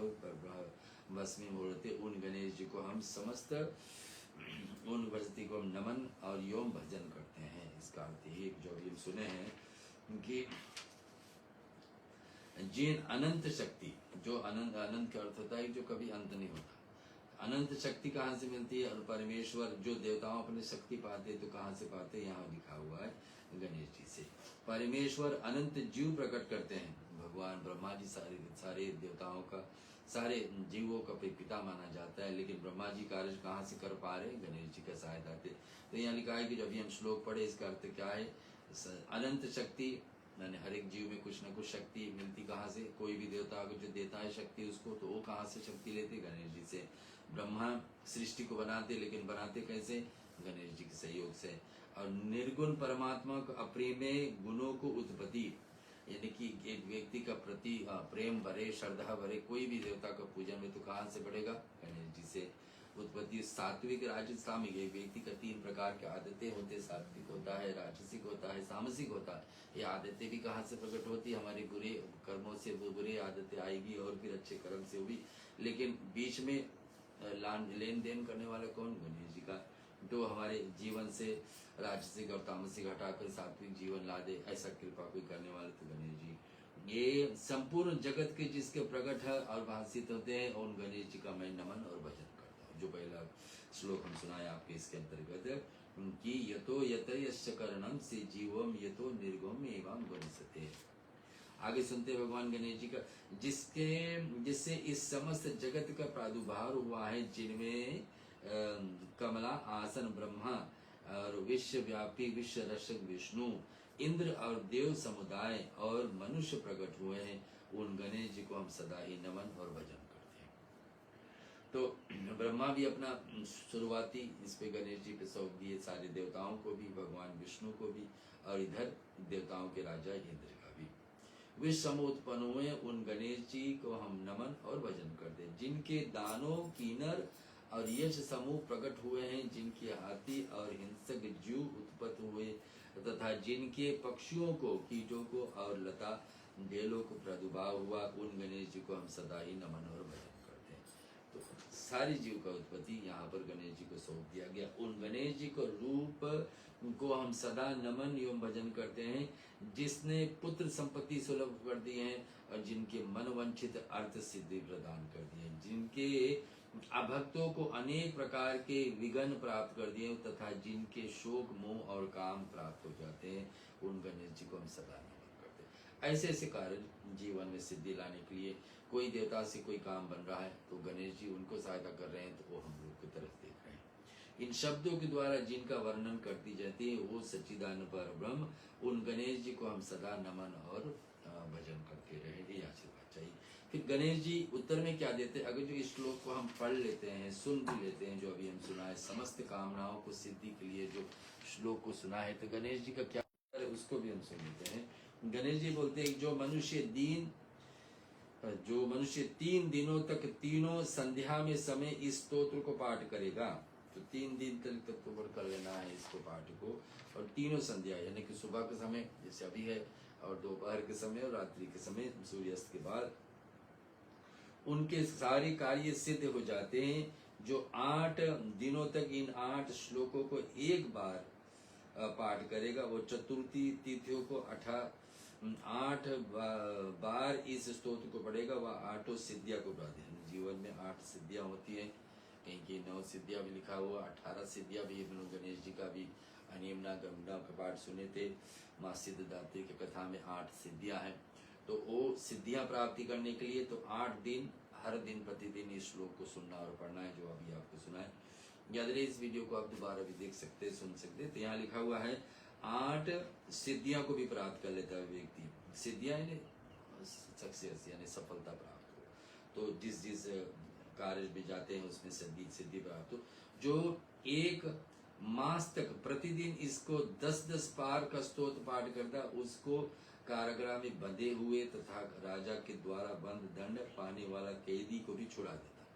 बस में बोलते, उन गणेश जी को हम समस्त उन वस्ती को हम नमन और योम भजन करते हैं। इसका अर्थ ही जो हम सुने हैं कि जिन अनंत शक्ति, जो अनंत, अनंत का अर्थ होता है जो कभी अंत नहीं होता, अनंत शक्ति कहाँ से मिलती है, और परमेश्वर जो देवताओं अपने शक्ति पाते तो कहाँ से पाते, यहाँ लिखा हुआ है गणेश जी से। परमेश्वर अनंत जीव प्रकट करते हैं, भगवान ब्रह्मा जी सारे देवताओं का, सारे जीवों का पिता माना जाता है, लेकिन ब्रह्मा जी कार्य कहाँ से कर पा रहे, गणेश जी का सहायता थे। तो यहाँ लिखा है कि जब हम श्लोक पढ़े, इसका अर्थ क्या है, अनंत शक्ति, यानी हर एक जीव में कुछ न कुछ शक्ति मिलती, कहाँ से, कोई भी देवता को जो देता है शक्ति उसको, तो वो कहाँ से शक्ति लेते, गणेश जी से। ब्रह्मा सृष्टि को बनाते, लेकिन बनाते कैसे, गणेश जी के सहयोग से। और निर्गुण परमात्मा को अप्रेमेय गुणों को उत्पत्ति, यानी कि एक व्यक्ति का प्रति प्रेम भरे, श्रद्धा भरे कोई भी देवता का पूजन में, तो कहाँ से बढ़ेगा, गणेश जी से उत्पत्ति। सात्विक राजस सामिक, एक व्यक्ति का 3 प्रकार के आदतें होते, सात्विक होता है, राजसिक होता है, सामसिक होता है। ये आदतें भी कहाँ से प्रकट होती, हमारे बुरे कर्मों से बुरी आदतें आएगी, और फिर अच्छे कर्म से भी, लेकिन बीच में लेन देन करने वाला कौन, गणेश जी का, जो हमारे जीवन से राजसिक और तामसिक हटाकर सात्विक जीवन ला दे, ऐसा कृपा कोई करने वाले तो गणेश जी। ये संपूर्ण जगत के जिसके प्रकट है और भाषित होते हैं, उन गणेश जी का मैं नमन और भजन करता हूँ। जो पहला श्लोक हम सुनाए आपके इसके अंतर्गत कि यतो यत यस्य करणम से जीवम यतो निर्गम एवं गणिसते। आगे सुनते भगवान गणेश जी का, जिससे इस समस्त जगत का प्रादुर्भाव हुआ है, जिनमें कमला आसन ब्रह्मा और विश्वव्यापी विश्व रक्षक विष्णु, इंद्र और देव समुदाय और मनुष्य प्रकट हुए हैं, उन गणेश जी को हम सदा ही नमन और भजन करते हैं। तो ब्रह्मा भी अपना शुरुआती इस पे गणेश जी पे सौंप दिए, सारे देवताओं को भी, भगवान विष्णु को भी, और इधर देवताओं के राजा इंद्र का भी। विश्व समूह उत्पन्न हुए, उन गणेश जी को हम नमन और भजन करते हैं। जिनके दानों, किन्नर और यश समूह प्रकट हुए हैं, जिनके हाथी और हिंसक जीव उत्पन्न हुए, तथा जिनके पक्षियों को, कीटों को और लता बेलों को प्रादुर्भाव हुआ, उन गणेश जी को हम सदा ही नमन और भजन करते हैं। तो सारी जीव का उत्पत्ति यहाँ पर गणेश जी को सौंप दिया गया। उन गणेश जी को रूप को हम सदा नमन एवं भजन करते हैं, जिसने पुत्र संपत्ति सुलभ कर दी है और जिनके मनवांछित अर्थ सिद्धि प्रदान कर दिए, जिनके अभक्तों को अनेक प्रकार के विघ्न प्राप्त कर दिए, तथा जिनके शोक, मोह और काम प्राप्त हो जाते हैं, उन गणेश जी को हम सदा नमन करते हैं। ऐसे ऐसे कार्य जीवन में सिद्धि लाने के लिए, कोई देवता से कोई काम बन रहा है तो गणेश जी उनको सहायता कर रहे हैं, तो वो हम लोग की तरफ देख रहे हैं। इन शब्दों के द्वारा जिनका वर्णन करती जाती है वो सच्चिदानंद परब्रह्म, उन गणेश जी को हम सदा नमन और भजन करते रहे, ये आशीर्वाद चाहिए। फिर गणेश जी उत्तर में क्या देते हैं? अगर जो इस श्लोक को हम पढ़ लेते हैं, सुन भी लेते हैं, जो अभी हम सुना है, समस्त कामनाओं को सिद्धि के लिए जो श्लोक को सुना है, तो गणेश जी का क्या है उसको भी हम सुन लेते हैं। गणेश जी बोलते हैं जो मनुष्य 3 दिनों तक तीनों संध्या में समय इस स्तोत्र को पाठ करेगा, तो 3 दिन तक तो कर लेना है इसको पाठ को, और तीनों संध्या यानी कि सुबह के समय जैसे अभी है, और दोपहर के समय और रात्रि के समय सूर्यास्त के बाद, उनके सारे कार्य सिद्ध हो जाते हैं। जो 8 दिनों तक इन 8 श्लोकों को एक बार पाठ करेगा, वो चतुर्थी तिथियों को 8 बार इस स्तोत्र को पढ़ेगा, वह 8 सिद्धियां को प्राप्त है। जीवन में 8 सिद्धियां होती हैं, कहीं की 9 सिद्धियां भी लिखा हुआ, 18 सिद्धियां भी। गणेश जी का भी अनियमना गंगा का पाठ सुने थे, माँ सिद्धदात्री की कथा में 8 सिद्धियां हैं। तो वो सिद्धियां प्राप्ति करने के लिए तो 8 दिन हर दिन प्रतिदिन इस श्लोक को सुनना और पढ़ना है, जो अभी आपको सुना है। याद रहे, इस वीडियो को आप दोबारा भी देख सकते हैं, सुन सकते हैं। तो यहाँ लिखा हुआ है 8 सिद्धियां को भी प्राप्त कर लेता है व्यक्ति। सिद्धियां यानी सक्सेस यानी सफलता प्राप्त हो, तो जिस कार्य में जाते हैं उसमें सिद्धि प्राप्त हो। जो 1 मास तक प्रतिदिन इसको 10-10 बार का स्तोत्र पाठ करता, उसको कारागृह में बंधे हुए तथा राजा के द्वारा बंद दंड पाने वाला कैदी को भी छुड़ा देता।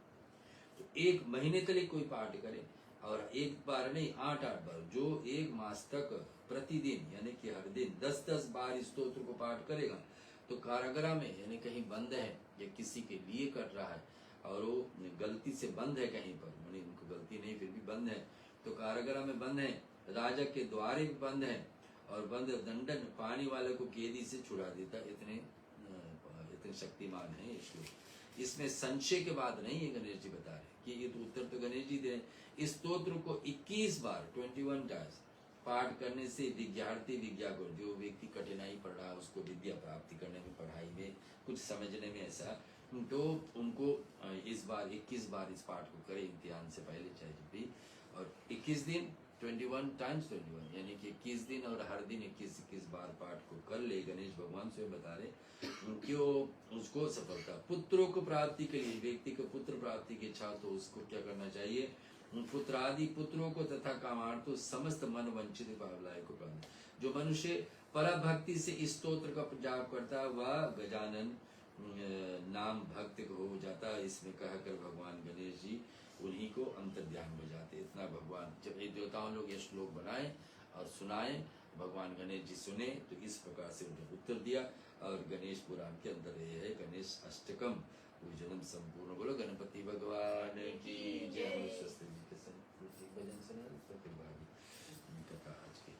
तो 1 महीने तक कोई पाठ करे, और एक बार नहीं 8-8 बार, जो 1 मास तक प्रतिदिन यानी कि हर दिन 10-10 बार इस स्तोत्र को पाठ करेगा, तो कारागृह में यानी कहीं बंद है या किसी के लिए कर रहा है और वो गलती से बंद है कहीं पर, यानी उनको गलती नहीं फिर भी बंद है, तो कारागृह में बंद है, राजा के द्वारे भी बंद है, और बंद दंडन पानी वाले को कैदी से छुड़ा देता। इतने शक्तिमान है ये श्लोक। इसमें संशय के बाद नहीं है, गणेश जी बता रहे कि ये तो उत्तर तो गणेश जी दे। इस स्तोत्र को 21 बार 21 टाइम्स पाठ करने से विद्या को, जो व्यक्ति कठिनाई पड़ रहा है उसको विद्या प्राप्ति करने में, पढ़ाई में कुछ समझने में ऐसा, तो उनको इस बार 21 बार इस पाठ को करें इम्तिहान से पहले चाहे जब भी, और 21 दिन 21 टाइम्स 21 यानी कि 21 दिन और हर दिन 21 बार पाठ को कर ले। गणेश भगवान स्वयं बता रहे क्यों उसको सफलता, पुत्रों को प्राप्ति के लिए, व्यक्ति को पुत्र प्राप्ति की इच्छा तो उसको क्या करना चाहिए? पुत्र आदि पुत्रों को तथा कामार्थों समस्त मन वंचित पावलाय को प्राप्त। जो मनुष्य पराभक्ति से इस स्तोत्र का जाप करता वह गजानन नाम भक्त हो जाता। इसमें कहकर भगवान गणेश जी उन्हीं को अंतर्ध्यान हो जाते। इतना भगवान जब ये देवताओं लोग ये श्लोक बनाए और सुनाए, भगवान गणेश जी सुने तो इस प्रकार से उन्हें उत्तर दिया। और गणेश पुराण के अंदर ये है गणेश अष्टकम पूजनम संपूर्ण। बोलो गणपति भगवान की जय। स्वस्ति जी के संग भजन सुना तो फिर भागी कथा आज की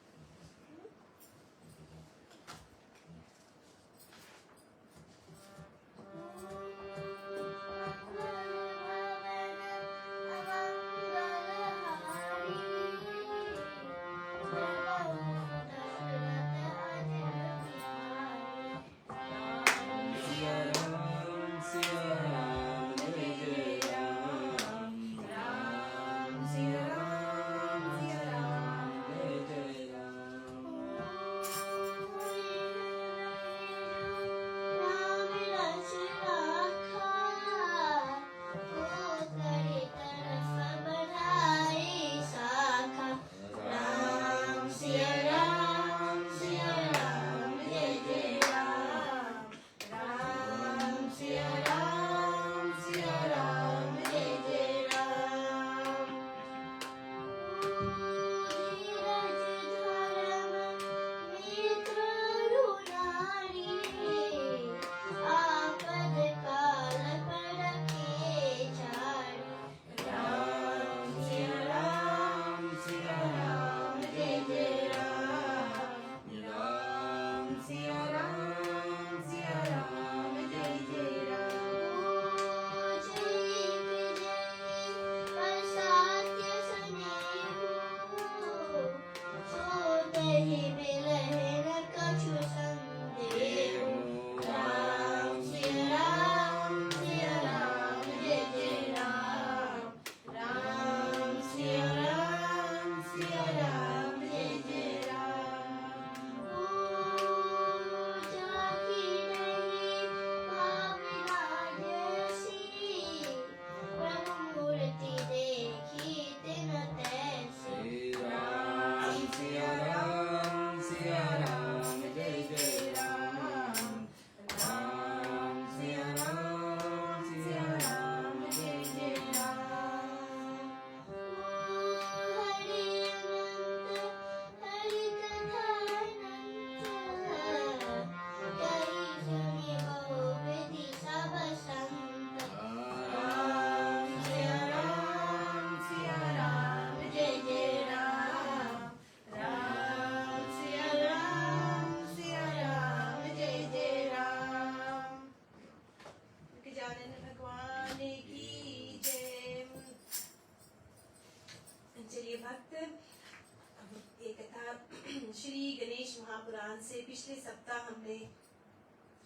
श्री गणेश महापुराण से पिछले सप्ताह हमने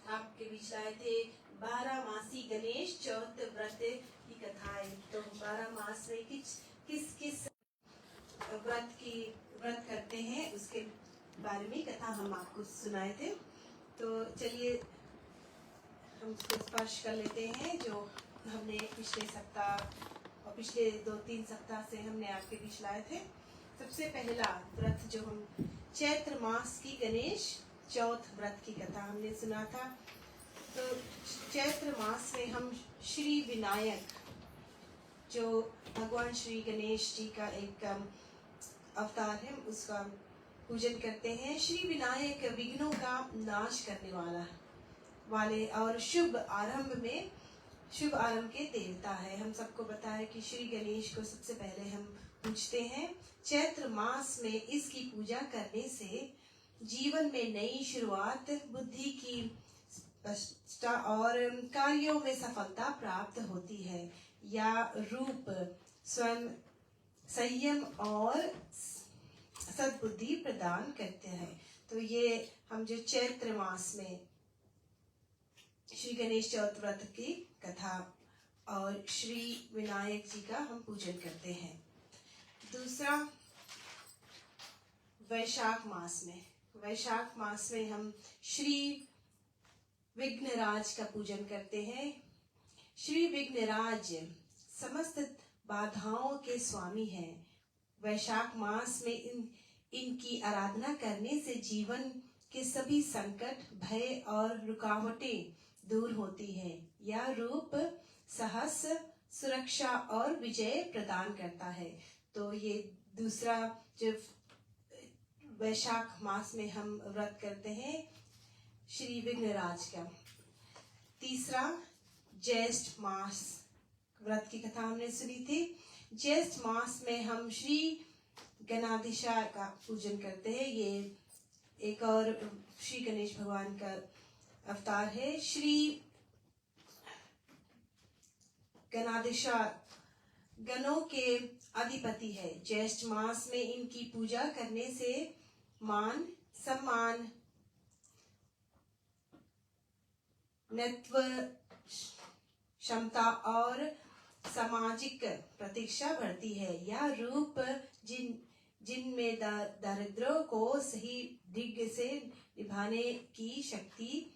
आपके बीच लाए थे 12 मासी गणेश चौथ व्रत की कथाएं। तो 12 मास में किस किस व्रत करते हैं उसके बारे में कथा हम आपको सुनाए थे। तो चलिए हम उसको स्पर्श कर लेते हैं जो हमने पिछले सप्ताह और पिछले 2-3 सप्ताह से हमने आपके बीच लाए थे। सबसे पहला व्रत जो हम चैत्र मास की गणेश चौथ व्रत की कथा हमने सुना था। तो चैत्र मास में हम श्री विनायक जो भगवान श्री गणेश जी का एक अवतार है उसका पूजन करते हैं। श्री विनायक विघ्नों का नाश करने वाले और शुभ आरंभ के देवता है। हम सबको पता है कि श्री गणेश को सबसे पहले हम पूजते हैं। चैत्र मास में इसकी पूजा करने से जीवन में नई शुरुआत, बुद्धि की स्पष्टता और कार्यों में सफलता प्राप्त होती है। या रूप स्वयं संयम और सद्बुद्धि प्रदान करते हैं। तो ये हम जो चैत्र मास में श्री गणेश चौथ व्रत की कथा और श्री विनायक जी का हम पूजन करते हैं। दूसरा वैशाख मास में हम श्री विघ्नराज का पूजन करते हैं। श्री विघ्नराज समस्त बाधाओं के स्वामी हैं। वैशाख मास में इनकी आराधना करने से जीवन के सभी संकट, भय और रुकावटें दूर होती है। यह रूप साहस, सुरक्षा और विजय प्रदान करता है। तो ये दूसरा जो वैशाख मास में हम व्रत करते हैं श्री विघ्नराज का। तीसरा ज्येष्ठ मास व्रत की कथा हमने सुनी थी। ज्येष्ठ मास में हम श्री गणाधीश का पूजन करते हैं। ये एक और श्री गणेश भगवान का अवतार है। श्री गणाधीश गणों के अधिपति है। ज्येष्ठ मास में इनकी पूजा करने से मान सम्मान, नेतृत्व क्षमता और सामाजिक प्रतिष्ठा बढ़ती है। यह रूप जिनमें दारिद्र्यों को सही दिग्ग से निभाने की शक्ति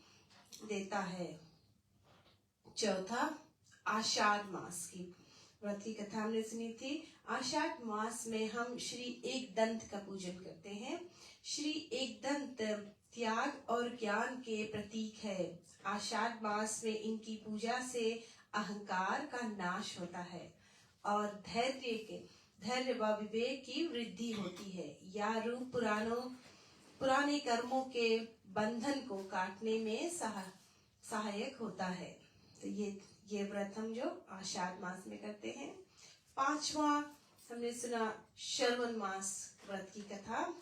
देता है। चौथा आषाढ़ मास की व्रत की कथा हमने सुनी थी। आषाढ़ मास में हम श्री एक दंत का पूजन करते हैं। श्री एक दंत त्याग और ज्ञान के प्रतीक है। आषाढ़ मास में इनकी पूजा से अहंकार का नाश होता है और धैर्य व विवेक की वृद्धि होती है। यह रूप पुराने कर्मों के बंधन को काटने में सहायक होता है। तो ये व्रत हम जो आषाढ़ मास में करते हैं। पांचवा हमने सुना श्रावण मास व्रत की कथा।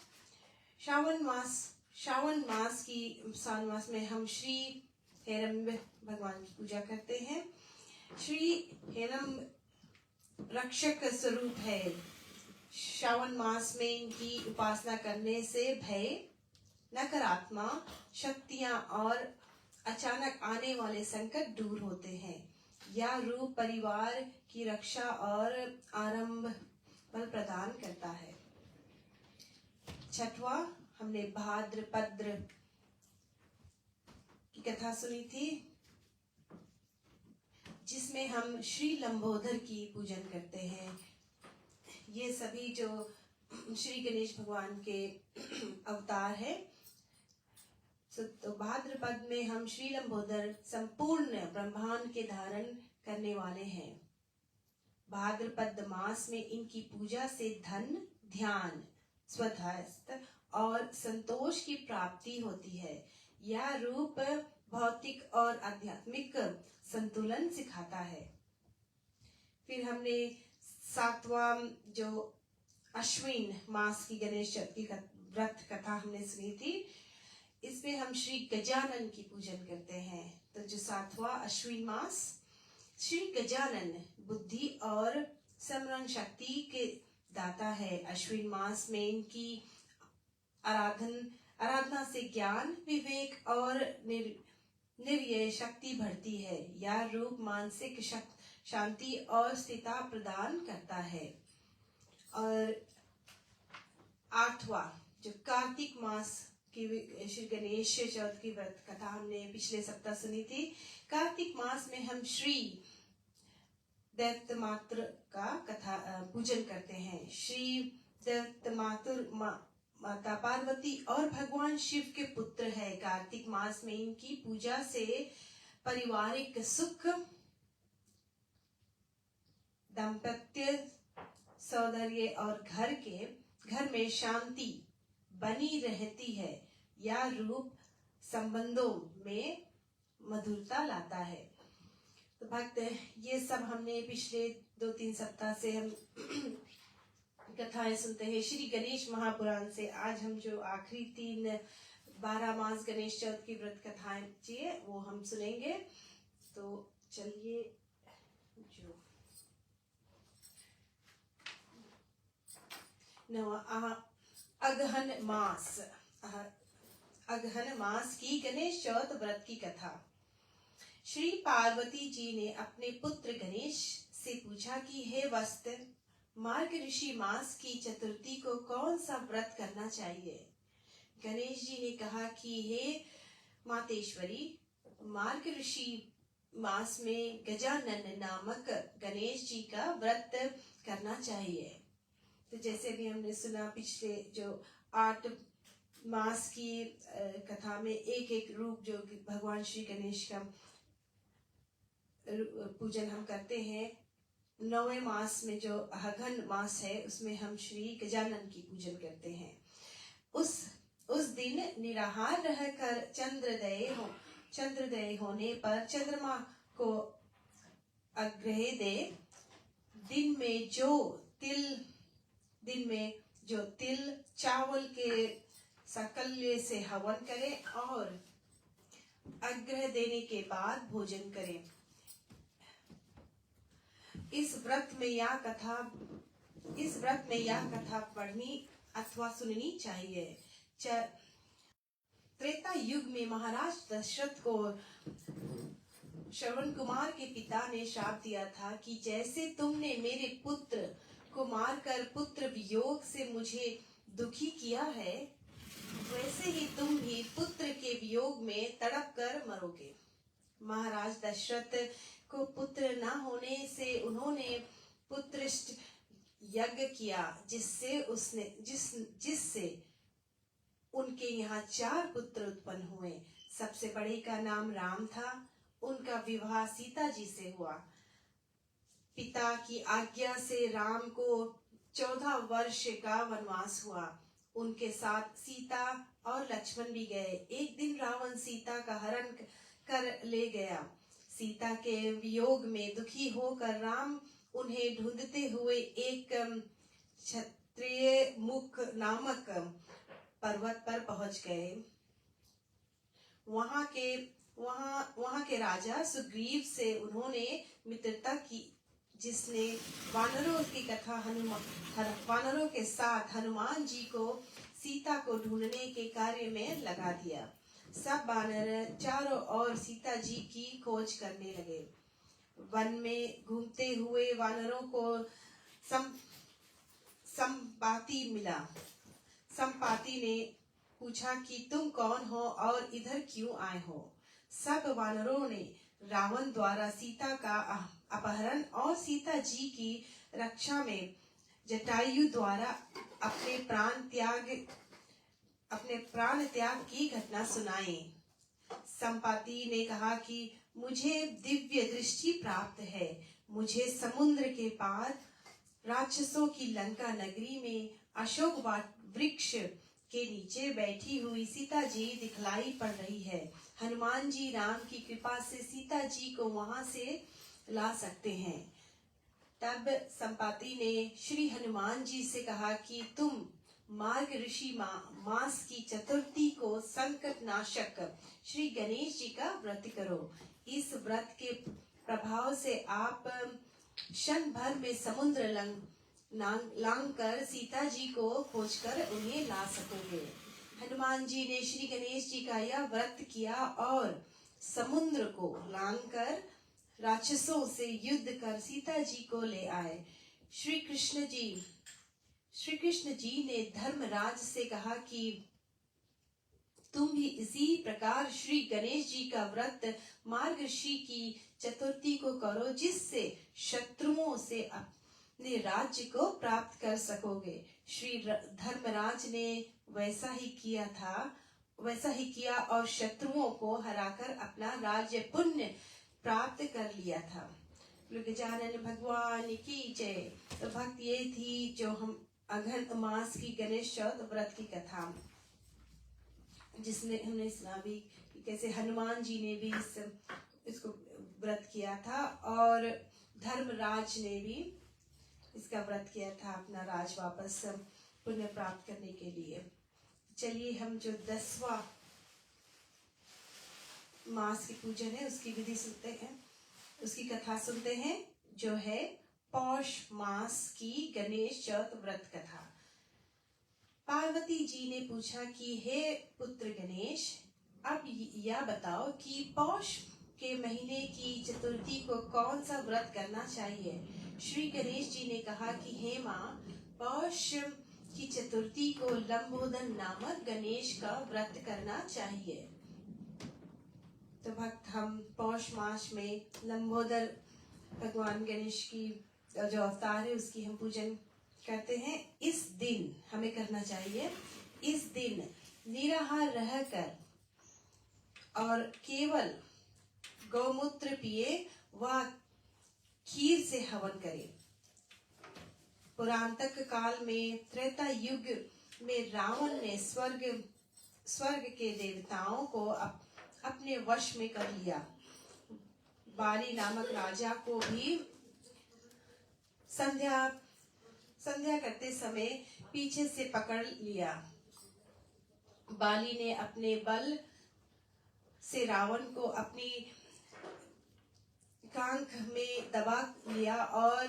श्रावण मास में हम श्री हेरम्ब भगवान की पूजा करते हैं। श्री हेरम्ब रक्षक स्वरूप है। श्रावण मास में इनकी उपासना करने से भय, नकारात्मक शक्तियां और अचानक आने वाले संकट दूर होते हैं। यह रूप परिवार की रक्षा और आरंभ बल प्रदान करता है। छठवा हमने भाद्रपद की कथा सुनी थी जिसमें हम श्री लंबोदर की पूजन करते हैं। ये सभी जो श्री गणेश भगवान के अवतार है। तो भाद्रपद में हम श्री लंबोदर संपूर्ण ब्रह्मांड के धारण करने वाले हैं। भाद्रपद मास में इनकी पूजा से धन, ध्यान, स्वास्थ्य और संतोष की प्राप्ति होती है। यह रूप भौतिक और आध्यात्मिक संतुलन सिखाता है। फिर हमने सातवां जो अश्विन मास की गणेश चतुर्थी का व्रत कथा हमने सुनी थी। इसमें हम श्री गजानन की पूजन करते हैं। तो जो सातवां अश्विन मास श्री गजानन बुद्धि और स्मरण शक्ति के दाता है। अश्विन मास में इनकी आराधना से ज्ञान, विवेक और निर्यय शक्ति बढ़ती है। यह रूप मानसिक शांति और स्थिरता प्रदान करता है। और 8वां जो कार्तिक मास की श्री गणेश चौथ की व्रत कथा हमने पिछले सप्ताह सुनी थी। कार्तिक मास में हम श्री दैत्यमातृ का कथा पूजन करते हैं। श्री दैत्यमातृ माता पार्वती और भगवान शिव के पुत्र है। कार्तिक मास में इनकी पूजा से पारिवारिक सुख, दाम्पत्य सौंदर्य और घर में शांति बनी रहती है। यह रूप संबंधों में मधुरता लाता है। तो भक्त, ये सब हमने पिछले 2-3 सप्ताह से हम कथाएं सुनते हैं श्री गणेश महापुराण से। आज हम जो आखिरी 12 मास गणेश चौथ की व्रत कथाएं चाहिए वो हम सुनेंगे। तो चलिए, जो अगहन मास की गणेश चौथ व्रत की कथा। श्री पार्वती जी ने अपने पुत्र गणेश से पूछा कि हे वत्स, मार्गशीर्ष मास की चतुर्थी को कौन सा व्रत करना चाहिए। गणेश जी ने कहा कि हे मातेश्वरी, मार्गशीर्ष मास में गजानन नामक गणेश जी का व्रत करना चाहिए। तो जैसे भी हमने सुना पिछले जो 8 मास की कथा में एक रूप जो भगवान श्री गणेश का पूजन हम करते हैं। 9वें मास में जो अगहन मास है उसमें हम श्री गजानन की पूजन करते हैं। उस दिन निराहार रहकर चंद्रोदय होने पर चंद्रमा को अर्घ्य दे। दिन में जो तिल चावल के सकल्य से हवन करे और अर्घ्य देने के बाद भोजन करें। इस व्रत में यह कथा पढ़नी अथवा सुननी चाहिए। त्रेता युग में महाराज दशरथ को श्रवण कुमार के पिता ने श्राप दिया था कि जैसे तुमने मेरे पुत्र को मारकर पुत्र वियोग से मुझे दुखी किया है, वैसे ही तुम भी पुत्र के वियोग में तड़प कर मरोगे। महाराज दशरथ को पुत्र न होने से उन्होंने पुत्रष्ट यज्ञ किया, जिससे उनके यहाँ 4 पुत्र उत्पन्न हुए। सबसे बड़े का नाम राम था। उनका विवाह सीता जी से हुआ। पिता की आज्ञा से राम को 14 वर्ष का वनवास हुआ। उनके साथ सीता और लक्ष्मण भी गए। एक दिन रावण सीता का हरण कर ले गया। सीता के वियोग में दुखी होकर राम उन्हें ढूंढते हुए एक क्षत्रिय मुख नामक पर्वत पर पहुंच गए। वहां के राजा सुग्रीव से उन्होंने मित्रता की, जिसने वानरों के साथ हनुमान जी को सीता को ढूंढने के कार्य में लगा दिया। सब वानर चारों ओर सीता जी की खोज करने लगे। वन में घूमते हुए वानरों को संपाति मिला। संपाति ने पूछा कि तुम कौन हो और इधर क्यों आए हो। सब वानरों ने रावण द्वारा सीता का अपहरण और सीता जी की रक्षा में जटायु द्वारा अपने प्राण त्याग की घटना सुनाई। संपाति ने कहा कि मुझे दिव्य दृष्टि प्राप्त है। मुझे समुद्र के पार राक्षसों की लंका नगरी में अशोक वृक्ष के नीचे बैठी हुई सीता जी दिखलाई पड़ रही है। हनुमान जी राम की कृपा से सीता जी को वहां से ला सकते हैं। तब संपाति ने श्री हनुमान जी से कहा कि तुम मार्गशीर्ष मास की चतुर्थी को संकट नाशक श्री गणेश जी का व्रत करो। इस व्रत के प्रभाव से आप क्षण भर में समुद्र लांग कर सीता जी को खोजकर उन्हें ला सकोगे। हनुमान जी ने श्री गणेश जी का यह व्रत किया और समुद्र को लांघकर राक्षसों से युद्ध कर सीता जी को ले आए। श्री कृष्ण जी ने धर्मराज से कहा कि तुम भी इसी प्रकार श्री गणेश जी का व्रत मार्गशीर्ष की चतुर्थी को करो, जिससे शत्रुओं से अपने राज्य को प्राप्त कर सकोगे। श्री धर्मराज ने वैसा ही किया और शत्रुओं को हराकर अपना राज्य पुण्य प्राप्त कर लिया था। गजानन भगवान की जय। तो भक्त ये थी जो हम अघन मास की गणेश चौथ व्रत की कथा, जिसमें हमने सुना भी कैसे हनुमान जी ने भी इसको व्रत किया था और धर्मराज ने भी इसका व्रत किया था अपना राज वापस पुण्य प्राप्त करने के लिए। चलिए हम जो 10वां मास की पूजन है उसकी विधि सुनते हैं, उसकी कथा सुनते हैं, जो है पौष मास की गणेश चौथ व्रत कथा। पार्वती जी ने पूछा कि हे पुत्र गणेश, अब यह बताओ कि पौष के महीने की चतुर्थी को कौन सा व्रत करना चाहिए। श्री गणेश जी ने कहा कि हे माँ, पौष की चतुर्थी को लंबोदर नामक गणेश का व्रत करना चाहिए। तो भक्त हम पौष मास में लंबोदर भगवान गणेश की जो अवतार है उसकी हम पूजन करते हैं। इस दिन हमें करना चाहिए, इस दिन निराहार रहकर और केवल गौमूत्र पिए व खीर से हवन करे। पुरांतक काल में त्रेता युग में रावण ने स्वर्ग के देवताओं को अपने वश में कर लिया। बाली नामक राजा को भी संध्या करते समय पीछे से पकड़ लिया। बाली ने अपने बल से रावण को अपनी कांख में दबा लिया और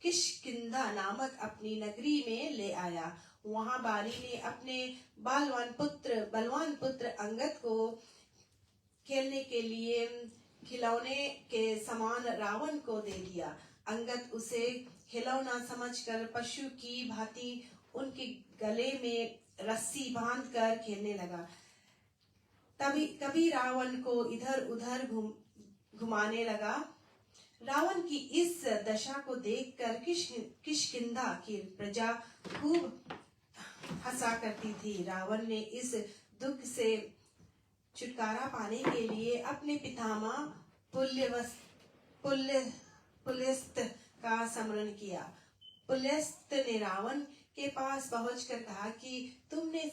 किष्किंधा नामक अपनी नगरी में ले आया। वहां बाली ने अपने बलवान पुत्र अंगद को खेलने के लिए खिलौने के समान रावण को दे दिया। अंगद उसे खिलौना समझकर पशु की भांति उनके गले में रस्सी बांधकर खेलने लगा। कभी रावण को इधर उधर घुमाने लगा। रावण की इस दशा को देखकर किष्किंधा की प्रजा खूब हंसा करती थी। रावण ने इस दुख से छुटकारा पाने के लिए अपने पितामह पुलस्त्य का स्मरण किया। पुलस्त्य ने रावण के पास पहुंचकर कहा कि तुमने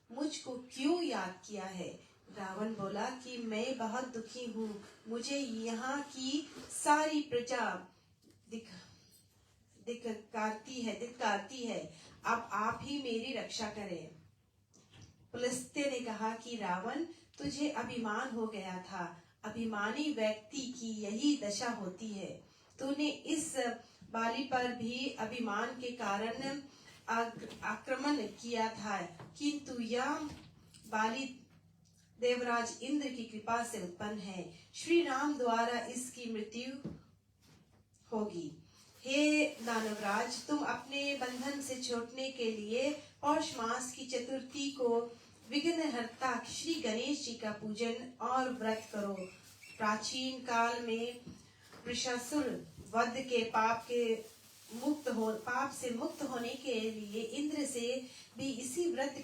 मुझको क्यों याद किया है। रावण बोला कि मैं बहुत दुखी हूँ, मुझे यहाँ की सारी प्रजा धिक्कारती है, अब आप ही मेरी रक्षा करें। पुलस्त्य ने कहा कि रावण, तुझे अभिमान हो गया था। अभिमानी व्यक्ति की यही दशा होती है। तूने इस बाली पर भी अभिमान के कारण आक्रमण किया था, किंतु यह बाली देवराज इंद्र की कृपा से उत्पन्न है। श्री राम द्वारा इसकी मृत्यु होगी। हे दानवराज, तुम अपने बंधन से छूटने के लिए पौष मास की चतुर्थी को विघ्नहर्ता श्री गणेश जी का पूजन और व्रत करो। प्राचीन काल में वृषासुर वध के पाप से मुक्त होने के लिए इंद्र ने भी इसी व्रत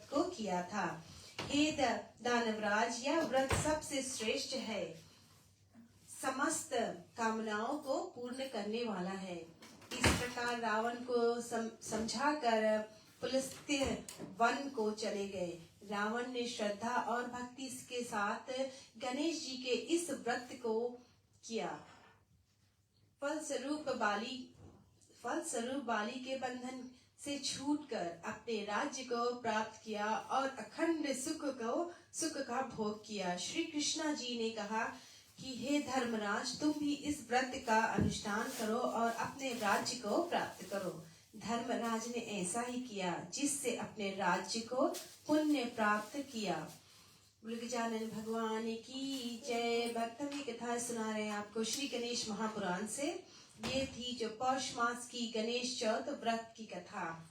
को किया था। हे दानवराज, यह व्रत सबसे श्रेष्ठ है, समस्त कामनाओं को पूर्ण करने वाला है। इस प्रकार रावण को समझाकर पुलस्त्य वन को चले गए। रावण ने श्रद्धा और भक्ति के साथ गणेश जी के इस व्रत को किया। फलस्वरूप बाली के बंधन से छूटकर अपने राज्य को प्राप्त किया और अखंड सुख का भोग किया। श्री कृष्णा जी ने कहा कि हे धर्मराज, तुम भी इस व्रत का अनुष्ठान करो और अपने राज्य को प्राप्त करो। धर्मराज ने ऐसा ही किया, जिससे अपने राज्य को पुण्य प्राप्त किया। गजानन भगवान की जय। भक्त में कथा सुना रहे हैं आपको श्री गणेश महापुराण से। ये थी जो पौष मास की गणेश चौथ व्रत की कथा।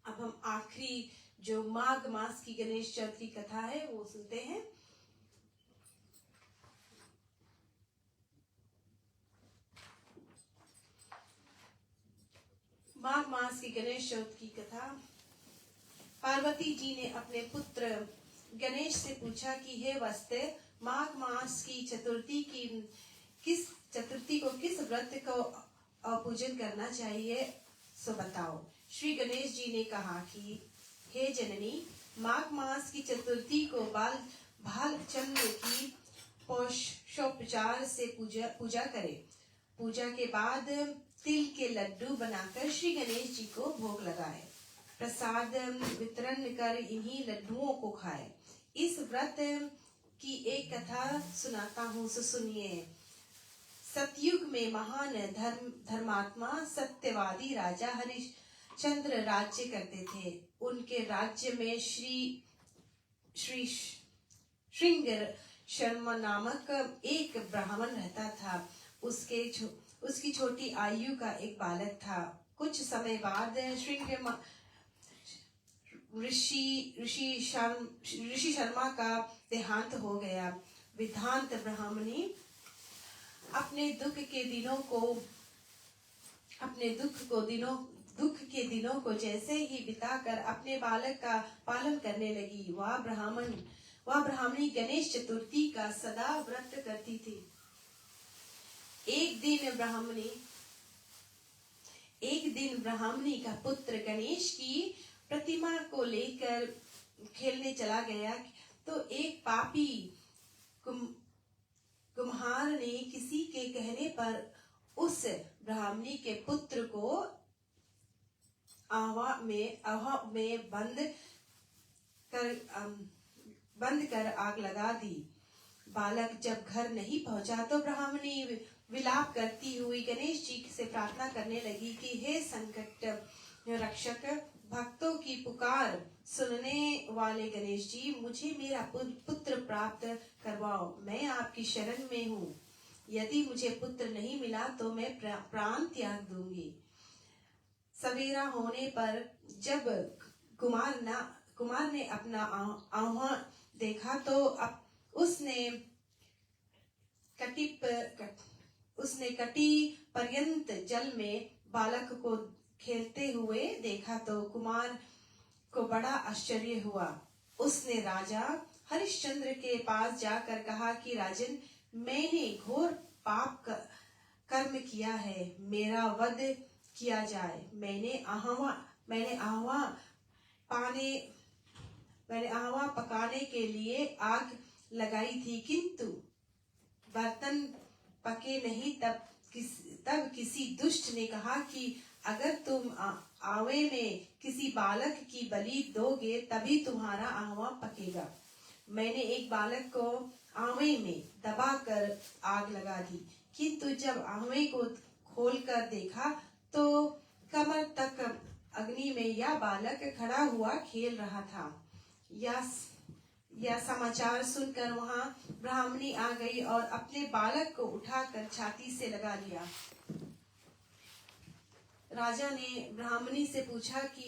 अब हम आखिरी जो माघ मास की गणेश चौथ की कथा है वो सुनते हैं। माघ मास की गणेश चौथ की कथा। पार्वती जी ने अपने पुत्र गणेश से पूछा कि हे वत्स, माघ मास की चतुर्थी को किस व्रत को पूजन करना चाहिए, सो बताओ। श्री गणेश जी ने कहा कि हे जननी, माघ मास की चतुर्थी को भालचंद्र की पोषोपचार से पूजा करें। पूजा के बाद तिल के लड्डू बनाकर श्री गणेश जी को भोग लगाए। प्रसाद वितरण कर इन्हीं लड्डुओं को खाए। इस व्रत की एक कथा सुनाता हूँ, सो सुनिए। सतयुग में महान धर्मात्मा सत्यवादी राजा हरिश्चंद्र राज्य करते थे। उनके राज्य में श्री श्रृंग शर्मा नामक एक ब्राह्मण रहता था। उसकी छोटी आयु का एक बालक था। कुछ समय बाद श्रृंग ऋषि शर्मा का देहांत हो गया। विधांत ब्राह्मणी अपने दुख के दिनों को जैसे ही बिताकर अपने बालक का पालन करने लगी। वह ब्राह्मणी गणेश चतुर्थी का सदा व्रत करती थी। एक दिन ब्राह्मणी का पुत्र गणेश की प्रतिमा को लेकर खेलने चला गया, तो एक पापी कुम्हार ने किसी के कहने पर उस ब्राह्मणी के पुत्र को आवा में बंद कर आग लगा दी। बालक जब घर नहीं पहुंचा तो ब्राह्मणी विलाप करती हुई गणेश जी से प्रार्थना करने लगी कि हे संकट रक्षक, भक्तों की पुकार सुनने वाले गणेश जी, मुझे मेरा पुत्र प्राप्त करवाओ। मैं आपकी शरण में हूँ। यदि मुझे पुत्र नहीं मिला तो मैं प्राण त्याग दूंगी। सवेरा होने पर जब कुमार ने अपना आह्वान देखा तो उसने कटी पर्यंत जल में बालक को खेलते हुए देखा तो कुमार को बड़ा आश्चर्य हुआ। उसने राजा हरिश्चंद्र के पास जाकर कहा कि राजन, मैंने घोर पाप कर्म किया है, मेरा वध किया जाए। मैंने आहवा पकाने के लिए आग लगाई थी, किंतु बर्तन पके नहीं। तब किसी दुष्ट ने कहा कि अगर तुम आवे में किसी बालक की बलि दोगे तभी तुम्हारा आहवा पकेगा। मैंने एक बालक को आवे में दबाकर आग लगा दी, किंतु जब आवे को खोलकर देखा तो कमर तक अग्नि में यह बालक खड़ा हुआ खेल रहा था। यह समाचार सुनकर वहां ब्राह्मणी आ गई और अपने बालक को उठाकर छाती से लगा लिया। राजा ने ब्राह्मणी से पूछा कि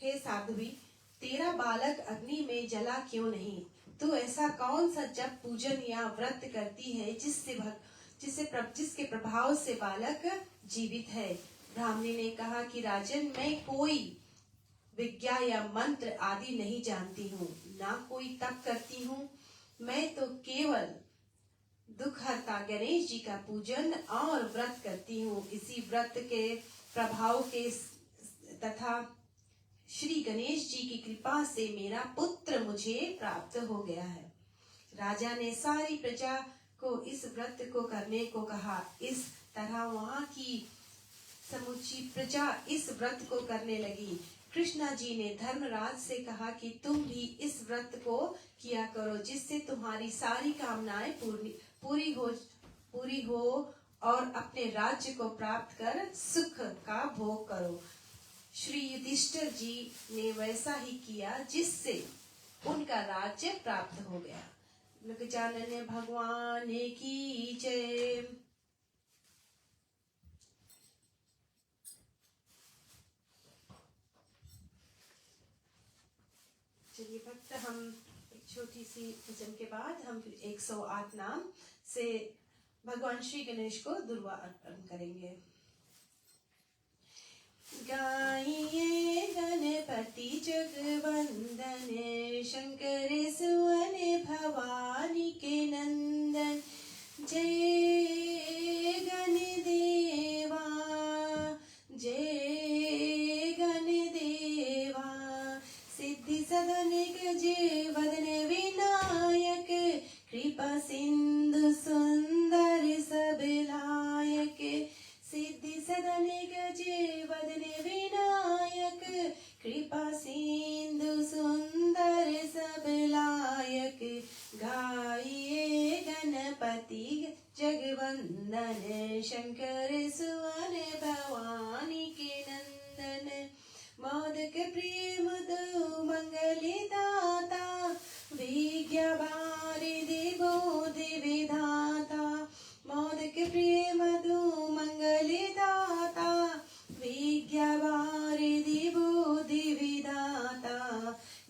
हे साध्वी, तेरा बालक अग्नि में जला क्यों नहीं? तू ऐसा कौन सा जप पूजन या व्रत करती है जिसके प्रभाव से बालक जीवित है? ब्राह्मणी ने कहा कि राजन, मैं कोई विद्या या मंत्र आदि नहीं जानती हूँ, ना कोई तप करती हूँ। मैं तो केवल दुखहर्ता गणेश जी का पूजन और व्रत करती हूँ। इसी व्रत के प्रभाव के तथा श्री गणेश जी की कृपा से मेरा पुत्र मुझे प्राप्त हो गया है। राजा ने सारी प्रजा को इस व्रत को करने को कहा। इस तरह वहां की समूची प्रजा इस व्रत को करने लगी। कृष्णा जी ने धर्मराज से कहा कि तुम भी इस व्रत को किया करो, जिससे तुम्हारी सारी कामनाएं पूरी हो और अपने राज्य को प्राप्त कर सुख का भोग करो। श्री युधिष्ठिर जी ने वैसा ही किया, जिससे उनका राज्य प्राप्त हो गया। गजानन भगवान की जय। चलिए भक्त, हम एक छोटी सी भजन के बाद हम फिर 108 नाम से भगवान श्री गणेश को दुर्वा अर्पण करेंगे। गाइए गणपति जगवंदन, शंकर सुवन भवानी के नंदन। जय गणदेवा, जय गणदेवा। सिद्धि सदन गजे वदन विनायक, कृपा सिंधु सुंदर सब लायक। सिद्धि सदन गजे वदन विनायक, कृपा सिंधु सुंदर सब लायक। गाइए गणपति जगवंदन, शंकर सुवन भवानी के नंदन। मोदक प्रिय मधु मंगल दाता, विद्या वारिधि बोधि विधाता। मोदक प्रिय मधु मंगल दाता, विद्या वारिधि बोधि विधाता।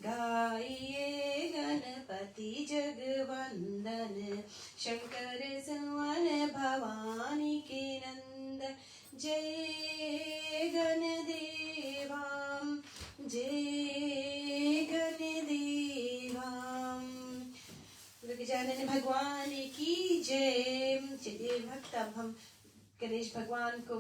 गाइए गणपति जगवंदन, शंकर सुवन भवानी के नंदन। जय गणदेवा, जय गणदेवा। गजानन भगवान की जय। चलिए भक्त, अब हम गणेश भगवान को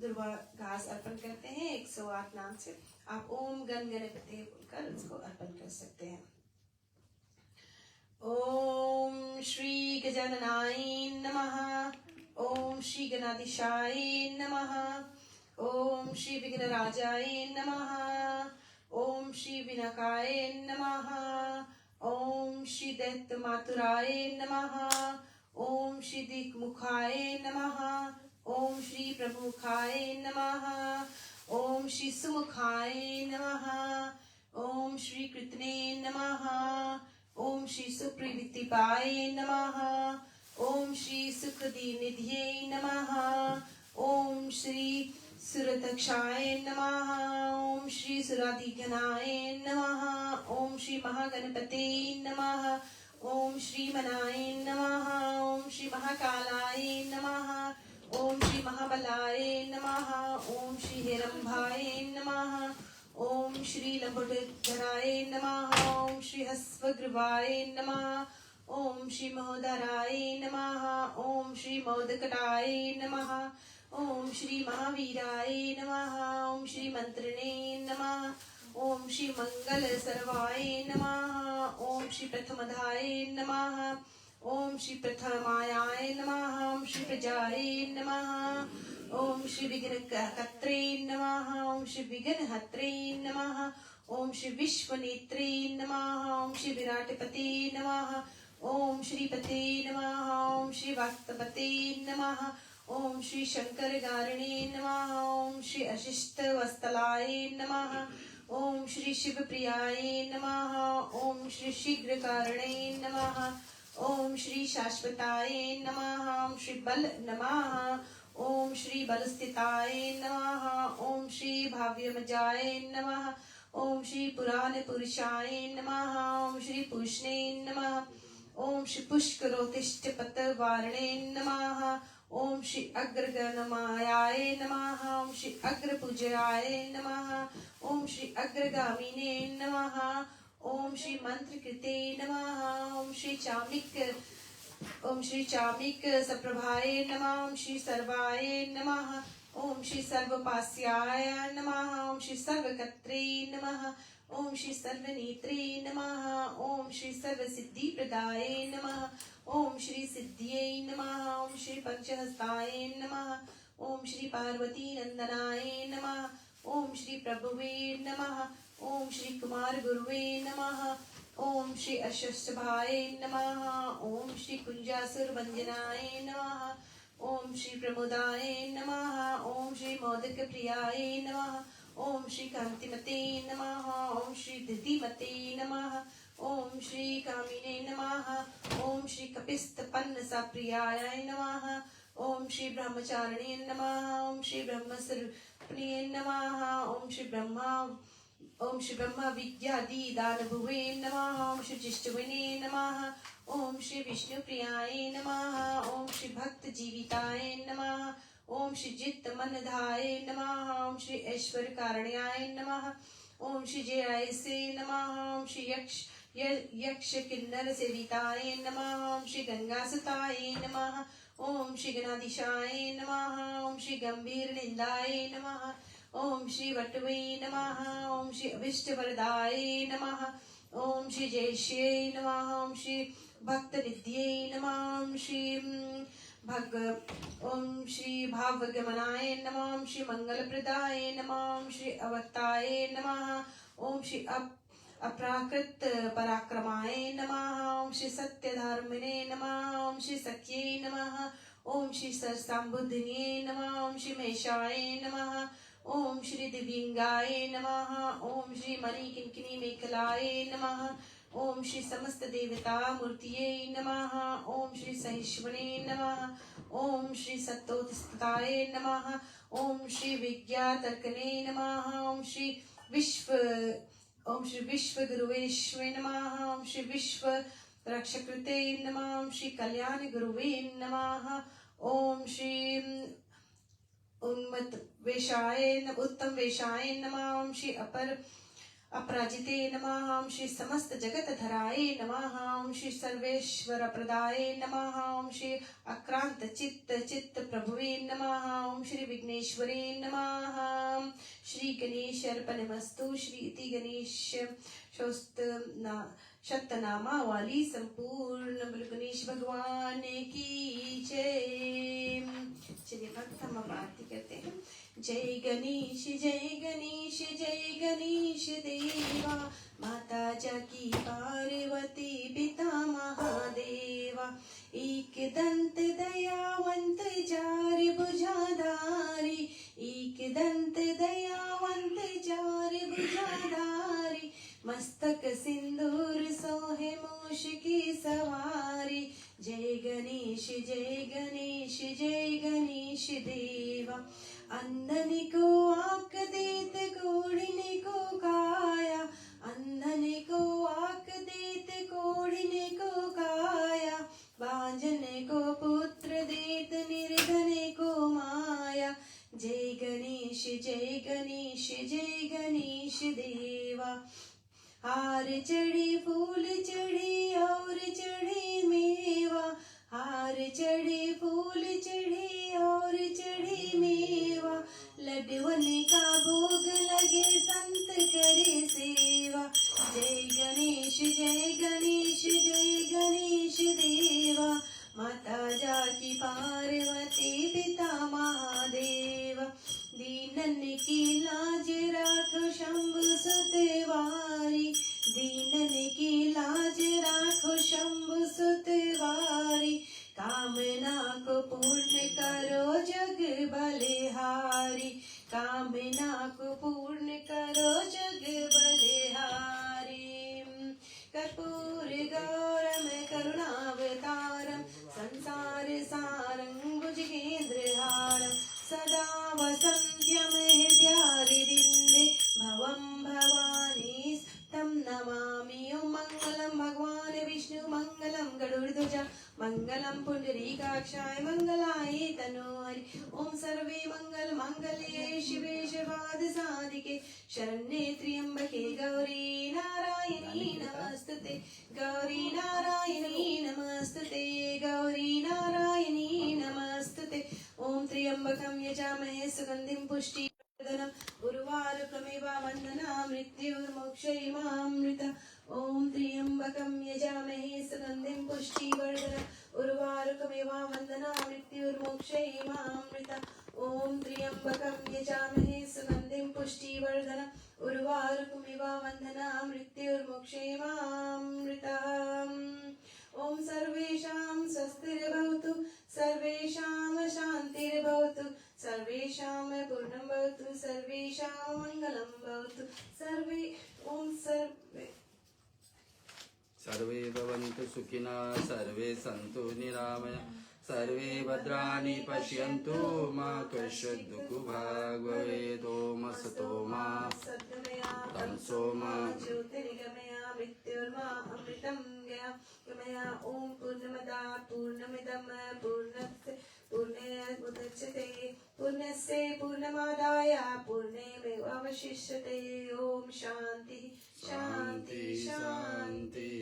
दुर्वा घास अर्पण करते हैं 108 नाम से। आप ओम गण गणपति बोलकर उसको अर्पण कर सकते हैं। ओम श्री गजाननाय नमः। ओम श्री गणाधीशाय नमः। ओम श्री विघ्नराजाय नमः। ओम श्री विनायकाय नमः। ओम श्री दैत्य मातुराय नमः। ओम श्री दिक्मुखाय नमः। ओम श्री प्रमुखाय नमः। ओम श्री सुमुखाय नमः। ओम श्री कृतने नमः। ओम श्री सुप्रवृत्तिपाय नमः। ओम श्री सुखदीनिध्यै नमः। ओम श्री सुरतक्षाय नमः। ओम श्री सुराधिघनाय नमः। ओम श्री महागणपते नमः। ओम श्री मनाय नमः। ओम श्री महाकालाय नमः। ओम श्री महाबलाय नमः। ओम श्री हेरंभाय नमः। ओम श्री लंबोदराय नमः। ओम श्री हस्वग्रीवाय नमः। ओम श्री महोदराय नमः। ओम श्री मोदकटाय नमः। ओम श्री महावीराय नमः। ओम श्री मंत्रिणे नमः। ओम श्री मंगल सर्वाय नमः। ओम श्री प्रथमधाय नमः। ओम श्री प्रथमायाय नमः। ओम श्री प्रजाय नमः। ओम श्री विघ्नकर्त्रे नमः। ओम श्री विघ्नहत्रे नमः। ओम श्री विश्वनेत्रे नमः। ओम श्री विराटपते नमः। ओम श्री पते नमः। ओम श्री वाक्तपते नमः। ओम श्री शंकर गारिणे नमः। ओम श्री अशिष्ट वस्तलाय नमः। ओम श्री शिव प्रियाय नमः। ओम श्री शीघ्र कारणे नमः। ओम श्री शाश्वताय नमः। ओम श्री बल नमः। ओम श्री बलस्थिताय नमः। ओम श्री भाव्यमजाय नमः। ओम श्री पुराण पुरुषाय नमः। ओम श्री पुष्णे नमः। ओम श्री पुष्करोतिष्ठ पतवारणे नमः। ओम श्री अग्रगणमायाय नमः। ओम श्री अग्रपूजयाय नमः। ओम श्री अग्रगामिने नमः। ओम श्री मंत्रकृते नमः। ओम श्री चामिक सप्रभाय नमः। ओम श्री सर्वाय नमः। ओम श्री सर्वपास्याय नमः। ओम श्री सर्वकर्त्रे नमः। ओम श्री सर्वनेत्रे नमः। ओम श्री सर्वसिद्धि प्रदाय नमः। ओम श्री सिद्धिये नमः। ओम श्री पंचहस्ताय नमः। ओम श्री पार्वती नंदनाय नमः। ओम श्री प्रभुवे नमः। ओम श्री कुमार गुरुवे नमः। ओम श्री अश्वभाय नमः। ओम श्री कुंजासुर भंजनाय नमः। ओम श्री प्रमोदाय नमः। ओम श्री मोदक प्रियाय नमः। ओम श्री कांतिमते नमः। ओम श्री धृतिमते नमः। ओम श्री कामिने नमः। ओम श्री कपिस्तपन्न सप्रियाय नमः। ओम श्री ब्रह्मचारिणे नमः। ओम श्री ब्रह्मस्वरूपिणे नमः। ओम श्री ब्रह्म विद्यादि दानभुवे नमः। ओम श्री जिष्टविने नमः। ओम श्री विष्णु प्रियाय नमः। ओम श्री भक्त जीविताय नमः। ओम श्री जित मनधाय नमः। ओम श्री ऐश्वर्य कारण्याय नमः। ओम श्री जयाय से नमः। ओम श्री यक्ष किन्नर सेविताय नमः। ओम श्री गंगासुताय नमः। ओम श्री गणाधीशाय नमः। ओम श्री गंभीर निंदाय नमः। ओम श्री वटवे नमः। ओम श्री अभिष्ट वरदाय नमः। ओम श्री जयश्री नमः। ओम श्री भक्त निध्यै नमः। ओम श्री भावगमनाय नमः। ओम श्री मंगलप्रदाय नमः। ओम श्री अवक्ताय नमः। ओम श्री अप्राकृत पराक्रमाय नमः। ओम श्री सत्य धर्मने नमः। ओम श्री सत्ये नमः। ओम श्री सरसाम्बुद्धिने नमः। ओम श्री महेशाय नमः। ओम श्री दिव्यंगाय नमः। ओम श्री मणि किंकिनी मेखलाय नमः। ओम श्री समस्त देवता मूर्तिये नमः। ओम श्री सहिष्वने नमः। ओम श्री सत्तोत्स्ताय नमः। ओम श्री विज्ञातर्कने नमः। ओम श्री विश्व गुरुवेश्वे नमः। ओम श्री विश्व रक्षकृते नमः। ओम श्री कल्याण गुरुवे नमः। ओम श्री उत्तम वेशाय नमः। ओम श्री अपराजिते नमः। ओम श्री समस्त जगत धराय नमः। ओम श्री सर्वेश्वर प्रदाय नमः। ओम श्री अक्रांत चित्त प्रभुवे नमः। ओम श्री विघ्नेश्वरे नमः। श्री गणेश अर्पणमस्तु। श्री इति गणेश शतनामा वाली संपूर्ण गणेश भगवान की जय। चलिए भक्त हम अब आरती करते हैं। जय गणेश जय गणेश जय गणेश देवा। माता जाकी पार्वती पिता महादेवा। एक दंत दयावंत चार भुजाधारी। एक दंत दयावंत चार भुजाधारी। मस्तक सिंदूर सोहे मूष की सवारी। जय गणेश जय गणेश जय गणेश देवा। अंधन को आँख देत कोढ़िने को काया। अंधन को आँख देत कोढ़िने को काया। बांझन को पुत्र देत निर्धन को माया। जय गणेश जय गणेश जय गणेश देवा। हार चढ़ी फूल चढ़ी और चढ़ी मेवा। हार चढ़ी फूल चढ़ी और चढ़ी मेवा। लड्डुअन का भोग लगे संत करे सेवा। जय गणेश जय गणेश जय गणेश देवा। माता जाकी पार्वती पिता महादेवा। दीनन की लाज राखो शंभु सुतवारी। दीनन की लाज राखो शंभु सुतवारी। कामना को पूर्ण करो जग बलिहारी। कामना को पूर्ण करो जग बलिहारी। कर्पूर गौरम करुणावतारम। संसार सारं भुजगेन्द्रहारं। सदा वसन्त्यं हृदयारविन्दे। भवं भवानी तं नमामि। ओं मंगलम भगवान विष्णु मंगलम गरुड़ध्वज मंगलम पुंडरीकाक्षाय मंगलाय तनोहरि। ओं सर्वे मंगल मांगल्ये शिवे सर्वार्थ साधिके शरण्ये त्र्यंबके गौरी नारायणी नमस्तुते। गौरी नारायणी नमस्तुते। गौरी नारायणी नमस्तुते। ओम त्र्यंबकं यजामहे सुगंधिं पुष्टिवर्धनम्। उर्वारुकमिव वन्दना मृत्युर्मोक्षैमामृता। ओम त्र्यंबकं यजामहे सुगंधिं पुष्टिवर्धनम्। उर्वारुकमिव वन्दना मृत्युर्मोक्षैमामृता। ओम त्र्यंबकं यजामहे सुगंधिं पुष्टिवर्धनम्। उर्वारुकमिव वन्दना मृत्युर्मोक्षैमामृता। ओम सर्वेषां स्वस्तिर्भवतु। सर्वेषां भवतु सर्वेषां पूर्णं भवतु सर्वेषां मङ्गलं भवतु सर्वे ॐ सर्वे भवन्तु सुखिनः सर्वे सन्तु निरामया सर्वे भद्राणि पश्यन्तु मा कश्चित् दुःखभाग् भवेत् ॐ असतो मा सद्गमया तमसो मा ज्योतिर्गमया मृत्युर्मा अमृतं गमया ॐ पूर्णमदा पूर्णमिदं पूर्णमुदच्यते पूर्णस्य पूर्णमादाय पूर्णमेवावशिष्यते ॐ शान्ति शान्ति शान्ति।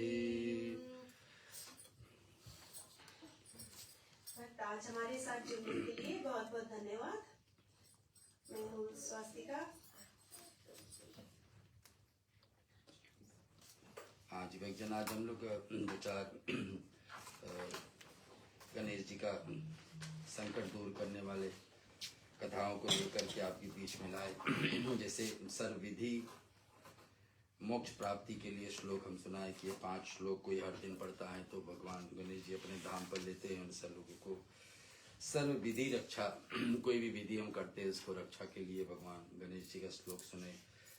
आज हमारे साथ जुड़ने के लिए बहुत बहुत धन्यवाद। मैं हूँ स्वास्तिका। हाँ जी भक्तजन, आज हम लोग दो चार गणेश जी का संकट दूर करने वाले कथाओं को लेकर के आपके बीच में लाए। जैसे सर्वविधि मोक्ष प्राप्ति के लिए श्लोक हम सुनाए कि ये 5 श्लोक कोई हर दिन पढ़ता है तो भगवान गणेश जी अपने धाम पर लेते हैं उन सब लोगों को। सर्व विधि रक्षा, कोई भी विधि हम करते हैं उसको रक्षा के लिए भगवान गणेश जी का श्लोक सुने।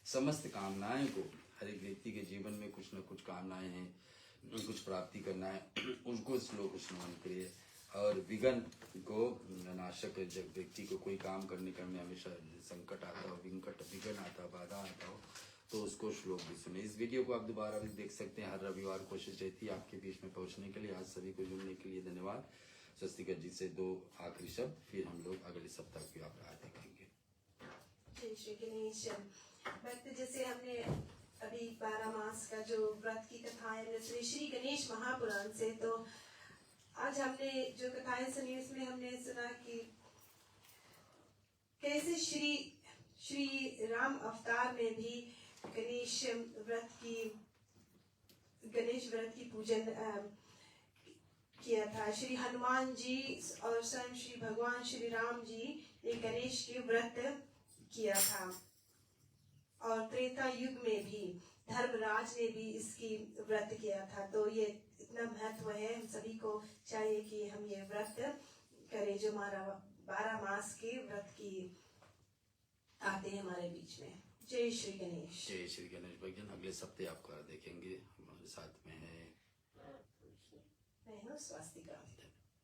समस्त कामनाएं को, हर एक व्यक्ति के जीवन में कुछ न कुछ कामनाएं हैं, कुछ प्राप्ति करना है, उनको श्लोक स्मरण करिए। और विघ्न को नाशक, जब व्यक्ति को कोई काम करने में हमेशा संकट आता हो, विघ्न आता हो, बाधा आता हो, तो उसको श्लोक भी सुने। इस वीडियो को आप दोबारा भी देख सकते हैं। हर रविवार कोशिश रहती है आपके बीच में पहुंचने के लिए। आज सभी को जुड़ने के लिए धन्यवाद। स्वस्तिका जी से 2 आखिरी शब्द, फिर हम लोग अगले सप्ताह की आप राह देखेंगे। जय श्री गणेश भक्त। जैसे हमने अभी 12 मास का जो व्रत की कथाएं हमने सुनी श्री गणेश महापुराण से, तो आज हमने जो कथाएं सुनी उसमें हमने सुना कि कैसे श्री राम अवतार में भी गणेश व्रत की पूजन किया था। श्री हनुमान जी और स्वयं श्री भगवान श्री राम जी ने गणेश के व्रत किया था। और त्रेता युग में भी धर्मराज ने भी इसकी व्रत किया था। तो ये इतना महत्व है, हम सभी को चाहिए कि हम ये व्रत करें जो हमारा 12 मास के व्रत की आते हैं हमारे बीच में। जय श्री गणेश। जय श्री गणेश भगवान। अगले सप्ताह आपको देखेंगे। हमारे साथ में है मैं हूँ स्वास्तिका।